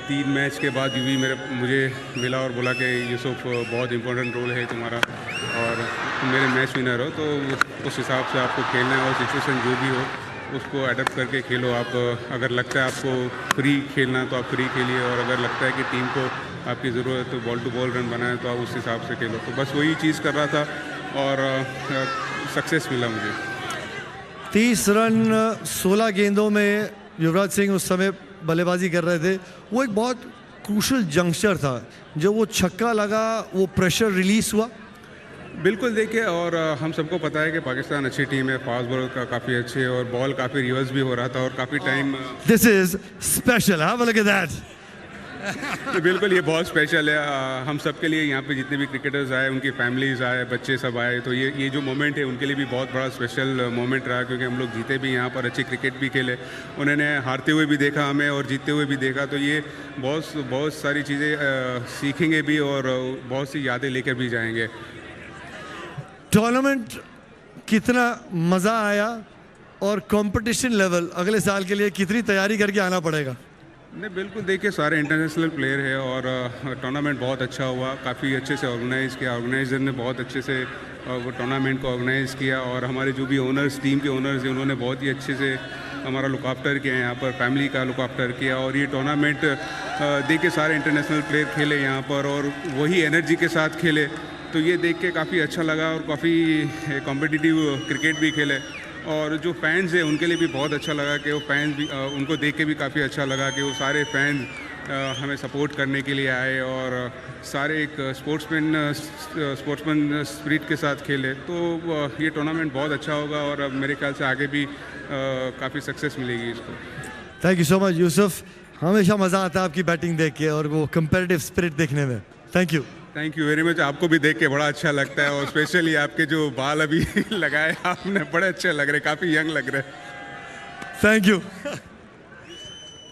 3 मैच के बाद यूवी मुझे मिला और बोला कि यूसुफ बहुत इंपॉर्टेंट रोल है तुम्हारा और तुम मेरे मैच विनर हो, तो उस हिसाब से आपको खेलना है और सिचुएशन जो भी हो उसको अडेप्ट करके खेलो। आप अगर लगता है आपको फ्री खेलना तो आप फ्री खेलिए, और अगर लगता है कि टीम को आपकी ज़रूरत है तो बॉल टू बॉल रन बनाए तो आप उस हिसाब से खेलो। तो बस वही चीज़ कर रहा था और सक्सेस मिला मुझे। 30 रन 16 गेंदों में युवराज सिंह उस समय बल्लेबाजी कर रहे थे। वो एक बहुत क्रूशल जंक्शर था, जब वो छक्का लगा वो प्रेशर रिलीज हुआ। बिल्कुल देखिए, और हम सबको पता है कि पाकिस्तान अच्छी टीम है, फास्ट बॉलर का काफ़ी अच्छे और बॉल काफ़ी रिवर्स भी हो रहा था और काफ़ी time. This is special, have a look at that. बिल्कुल ये बहुत स्पेशल है हम सब के लिए। यहाँ पे जितने भी क्रिकेटर्स आए, उनकी फैमिलीज आए, बच्चे सब आए, तो ये जो मोमेंट है उनके लिए भी बहुत बड़ा स्पेशल मोमेंट रहा, क्योंकि हम लोग जीते भी यहाँ पर, अच्छी क्रिकेट भी खेले, उन्होंने हारते हुए भी देखा हमें और जीतते हुए भी देखा। तो ये बहुत सारी चीज़ें सीखेंगे भी और बहुत सी यादें लेकर भी जाएंगे। टूर्नामेंट कितना मज़ा आया और कंपटीशन लेवल अगले साल के लिए कितनी तैयारी करके आना पड़ेगा? नहीं बिल्कुल देखिए, सारे इंटरनेशनल प्लेयर है और टूर्नामेंट बहुत अच्छा हुआ, काफ़ी अच्छे से ऑर्गेनाइज़ किया, ऑर्गेनाइजर ने बहुत अच्छे से वो टूर्नामेंट को ऑर्गेनाइज़ किया। और हमारे जो भी ओनर्स, टीम के ओनर्स हैं, उन्होंने बहुत ही अच्छे से हमारा लुक आफ्टर किया, यहाँ पर फैमिली का लुक आफ्टर किया। और ये टूर्नामेंट देखिए सारे इंटरनेशनल प्लेयर खेले यहाँ पर और वही एनर्जी के साथ खेले, तो ये देख के काफ़ी अच्छा लगा और काफ़ी कॉम्पिटिटिव क्रिकेट भी खेले। और जो फैंस हैं उनके लिए भी बहुत अच्छा लगा कि वो फैंस भी उनको देख के भी काफ़ी अच्छा लगा कि वो सारे फैंस हमें सपोर्ट करने के लिए आए और सारे एक स्पोर्ट्समैन स्पिरिट के साथ खेले। तो ये टूर्नामेंट बहुत अच्छा होगा और मेरे ख्याल से आगे भी काफ़ी सक्सेस मिलेगी इसको। Thank you so much Yusuf, हमेशा मज़ा आता है आपकी बैटिंग देख के और वो कंपेरेटिव स्पिरिट देखने में। Thank you. Thank you very much, आपको भी देख के बड़ा अच्छा लगता है और स्पेशली आपके जो बाल अभी लगाए आपने बड़े अच्छे लग रहे, काफ़ी यंग लग रहे। Thank you.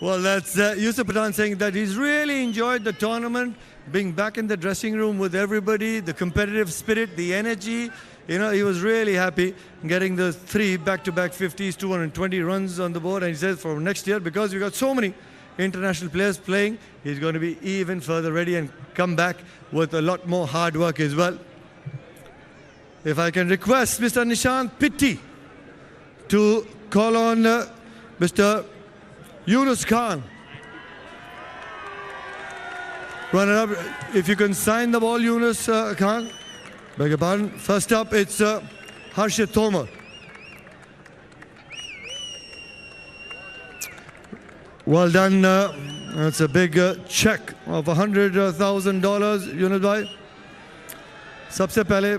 Well, that's Yusuf Pathan saying that he's really enjoyed the tournament, being back in the dressing room with everybody, the competitive spirit, the energy. You know, he was really happy getting the 3 back-to-back 50s, 220 runs on the board. And he says for next year, because we got so many international players playing, he's going to be even further ready and come back with a lot more hard work as well. If I can request Mr. Nishant Pitti to call on Mr. Yunus Khan. Run it up. If you can sign the ball, Yunus Khan. Beg your pardon. First up, it's Harshit Tomar. Well done. That's a big check of $100,000, Yunus bhai. सबसे पहले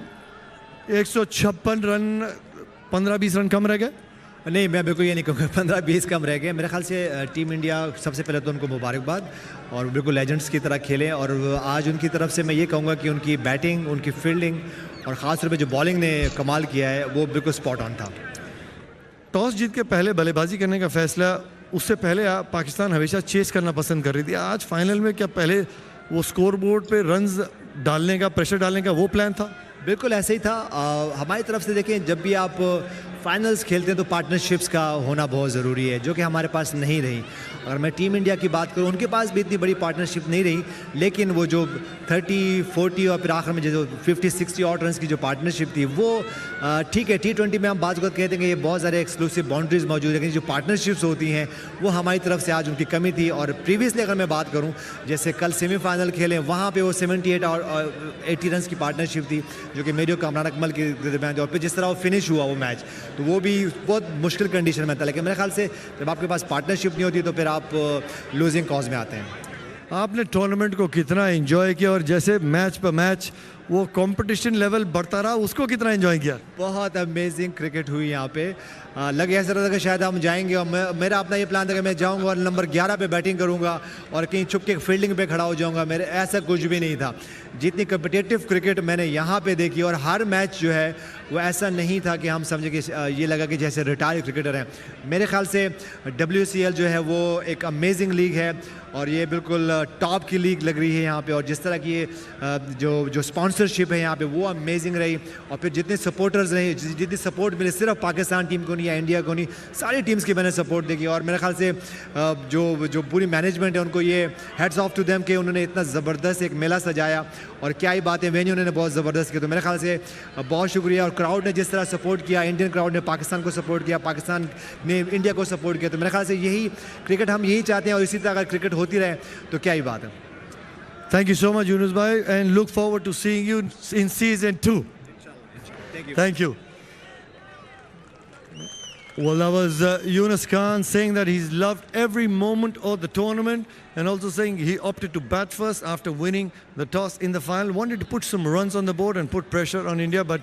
156 run, 15-20 run कम रह गए। नहीं, मैं बिल्कुल ये नहीं कहूँगा 15-20 कम रह गए। मेरे ख्याल से टीम इंडिया सबसे पहले तो उनको मुबारकबाद और बिल्कुल लेजेंड्स की तरह खेले। और आज उनकी तरफ से मैं ये कहूँगा कि उनकी बैटिंग, उनकी फील्डिंग और ख़ास तौर पे जो बॉलिंग ने कमाल किया है वो बिल्कुल स्पॉट ऑन था। टॉस जीत के पहले बल्लेबाजी करने का फैसला, उससे पहले पाकिस्तान हमेशा चेस करना पसंद कर रही थी। आज फाइनल में क्या पहले वो स्कोर बोर्ड पे रन्स डालने का, प्रेशर डालने का वो प्लान था? बिल्कुल ऐसे ही था। हमारी तरफ से देखें, जब भी आप फाइनल्स खेलते हैं तो पार्टनरशिप्स का होना बहुत ज़रूरी है, जो कि हमारे पास नहीं रही। अगर मैं टीम इंडिया की बात करूं, उनके पास भी इतनी बड़ी पार्टनरशिप नहीं रही, लेकिन वो जो 30-40 और फिर आखिर में जो 50-60 और रन की जो पार्टनरशिप थी वो ठीक है। T20 में हम बात करते कहते हैं कि ये बहुत सारे एक्सक्लूसिव बाउंड्रीज मौजूद है, लेकिन जो पार्टनरशिप्स होती हैं वो हमारी तरफ से आज उनकी कमी थी। और प्रीवियसली अगर मैं बात करूँ, जैसे कल सेमीफाइनल खेले, वहाँ पर वो 78 और 80 रन की पार्टनरशिप थी जो कि मेरी और कामरान अकमल के दरमियान थी। और फिर जिस तरह वो फिनिश हुआ वो मैच, तो वो भी बहुत मुश्किल कंडीशन में था। लेकिन मेरे ख्याल से जब आपके पास पार्टनरशिप नहीं होती तो फिर आप लूजिंग कॉज में आते हैं। आपने टूर्नामेंट को कितना एंजॉय किया और जैसे मैच पर मैच वो कंपटीशन लेवल बढ़ता रहा, उसको कितना एंजॉय किया? बहुत अमेजिंग क्रिकेट हुई यहाँ पे। लगे ऐसा रहा था कि शायद हम जाएंगे और मेरा अपना ये प्लान था कि मैं जाऊँगा और नंबर 11 पे बैटिंग करूँगा और कहीं छुप के फील्डिंग पे खड़ा हो जाऊँगा। मेरे ऐसा कुछ भी नहीं था। जितनी कम्पिटिटिव क्रिकेट मैंने यहाँ पे देखी और हर मैच जो है वो ऐसा नहीं था कि हम समझे कि ये लगा कि जैसे रिटायर्ड क्रिकेटर हैं। मेरे ख्याल से WCL जो है वो एक अमेजिंग लीग है और ये बिल्कुल टॉप की लीग लग रही है यहाँ पे। और जिस तरह की ये जो स्पॉन्सरशिप है यहाँ पे वो अमेजिंग रही। और फिर जितने सपोर्टर्स रहे, जितनी सपोर्ट मिले, सिर्फ पाकिस्तान टीम को नहीं या इंडिया को नहीं, सारी टीम्स की मैंने सपोर्ट देखी। और मेरे ख्याल से जो पूरी मैनेजमेंट है उनको ये हेड्स ऑफ टू देम कि उन्होंने इतना ज़बरदस्त एक मेला सजाया। और क्या ही बात है, वेन्यू उन्होंने बहुत ज़बरदस्त किया। तो मेरे ख्याल से बहुत शुक्रिया। और क्राउड ने जिस तरह सपोर्ट किया, इंडियन क्राउड ने पाकिस्तान को सपोर्ट किया, पाकिस्तान ने इंडिया को सपोर्ट किया। तो मेरे ख्याल से यही क्रिकेट हम यही चाहते हैं और इसी तरह अगर क्रिकेट होती रहे तो क्या ही बात है। Thank you so much, Yunus bhai, and look forward to seeing you in season 2. Thank you. Thank you. Well, that was Yunus Khan saying that he's loved every moment of the tournament and also saying he opted to bat first after winning the toss in the final. Wanted to put some runs on the board and put pressure on India, but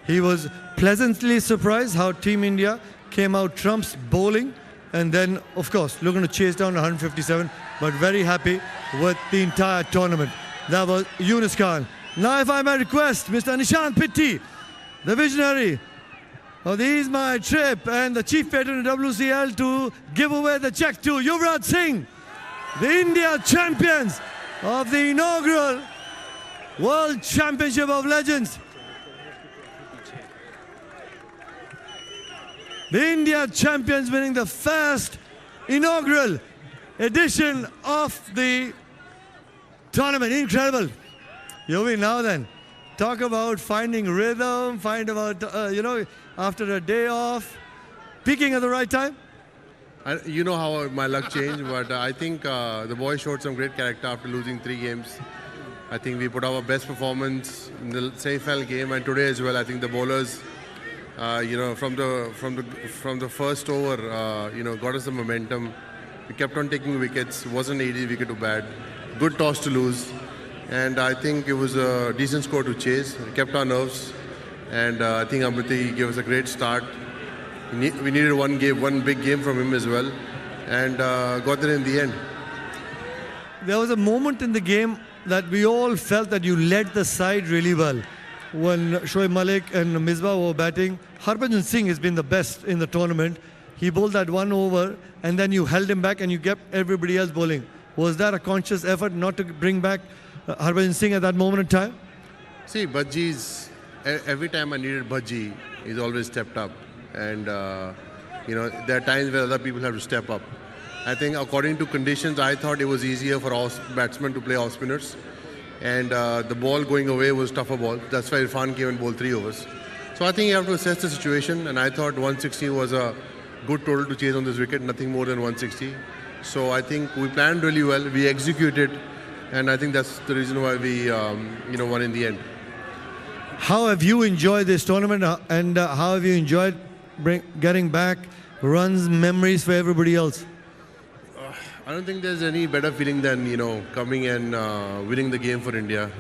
he was pleasantly surprised how Team India came out trumps bowling. And then, of course, looking to chase down 157, but very happy with the entire tournament. That was Yunus Khan. Now, if I may request Mr. Nishant Pitti, the visionary of the Ease My Trip and the chief patron of WCL, to give away the check to Yuvraj Singh, the India champions of the inaugural World Championship of Legends. The India champions winning the first inaugural edition of the tournament. Incredible. Yovi, now then, talk about finding rhythm, after a day off, peaking at the right time. You know how my luck changed, but I think the boys showed some great character after losing 3 games. I think we put our best performance in the semi-final game, and today as well. I think the bowlers, from the first over, got us the momentum. We kept on taking wickets. It wasn't an easy wicket to bat. Good toss to lose, and I think it was a decent score to chase. We kept our nerves, and I think Amriti gave us a great start. We needed one big game from him as well, and got there in the end. There was a moment in the game that we all felt that you led the side really well. When Shoaib Malik and Misbah were batting, Harbhajan Singh has been the best in the tournament. He bowled that 1 over and then you held him back and you kept everybody else bowling. Was that a conscious effort not to bring back Harbhajan Singh at that moment in time? See, Bhaji's, every time I needed Bhaji, he's always stepped up. And, there are times where other people have to step up. I think according to conditions, I thought it was easier for batsmen to play off spinners. And the ball going away was tougher ball. That's why Irfan came and bowled 3 overs. So I think you have to assess the situation, and I thought 160 was a good total to chase on this wicket, nothing more than 160. So I think we planned really well, we executed, and I think that's the reason why we won in the end. How have you enjoyed this tournament, and how have you enjoyed getting back runs, memories for everybody else? I don't think there's any better feeling than coming and winning the game for India.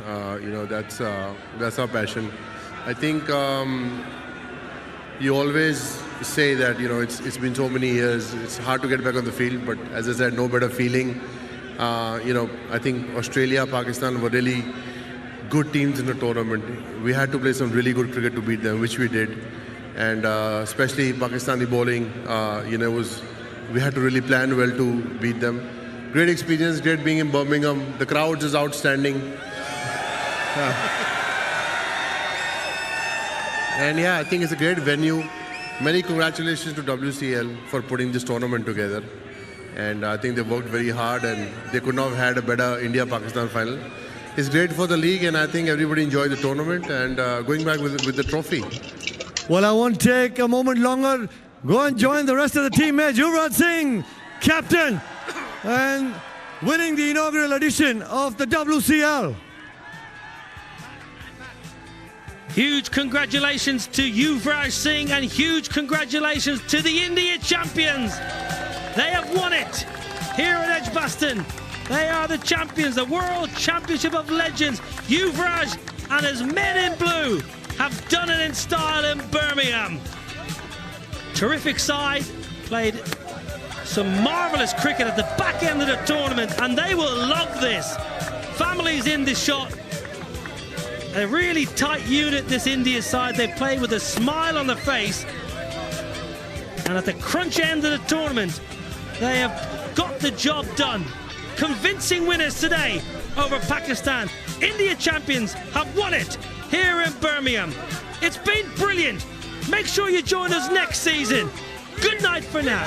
That's our passion. I think you always say that it's been so many years. It's hard to get back on the field, but as I said, no better feeling. I think Australia, Pakistan were really good teams in the tournament. We had to play some really good cricket to beat them, which we did, and especially Pakistani bowling. We had to really plan well to beat them. Great experience, great being in Birmingham. The crowd is outstanding. And I think it's a great venue. Many congratulations to WCL for putting this tournament together. And I think they worked very hard and they could not have had a better India-Pakistan final. It's great for the league and I think everybody enjoyed the tournament and going back with the trophy. Well, I won't take a moment longer. Go and join the rest of the team. Yuvraj Singh, captain, and winning the inaugural edition of the WCL. Huge congratulations to Yuvraj Singh and huge congratulations to the India champions. They have won it here at Edgbaston. They are the champions, the World Championship of Legends. Yuvraj, and his men in blue have done it in style in Birmingham. Terrific side, played some marvellous cricket at the back end of the tournament, and they will log this. Families in this shot. A really tight unit, this India side. They play with a smile on their face. And at the crunch end of the tournament, they have got the job done. Convincing winners today over Pakistan. India champions have won it here in Birmingham. It's been brilliant. Make sure you join us next season. Good night for now.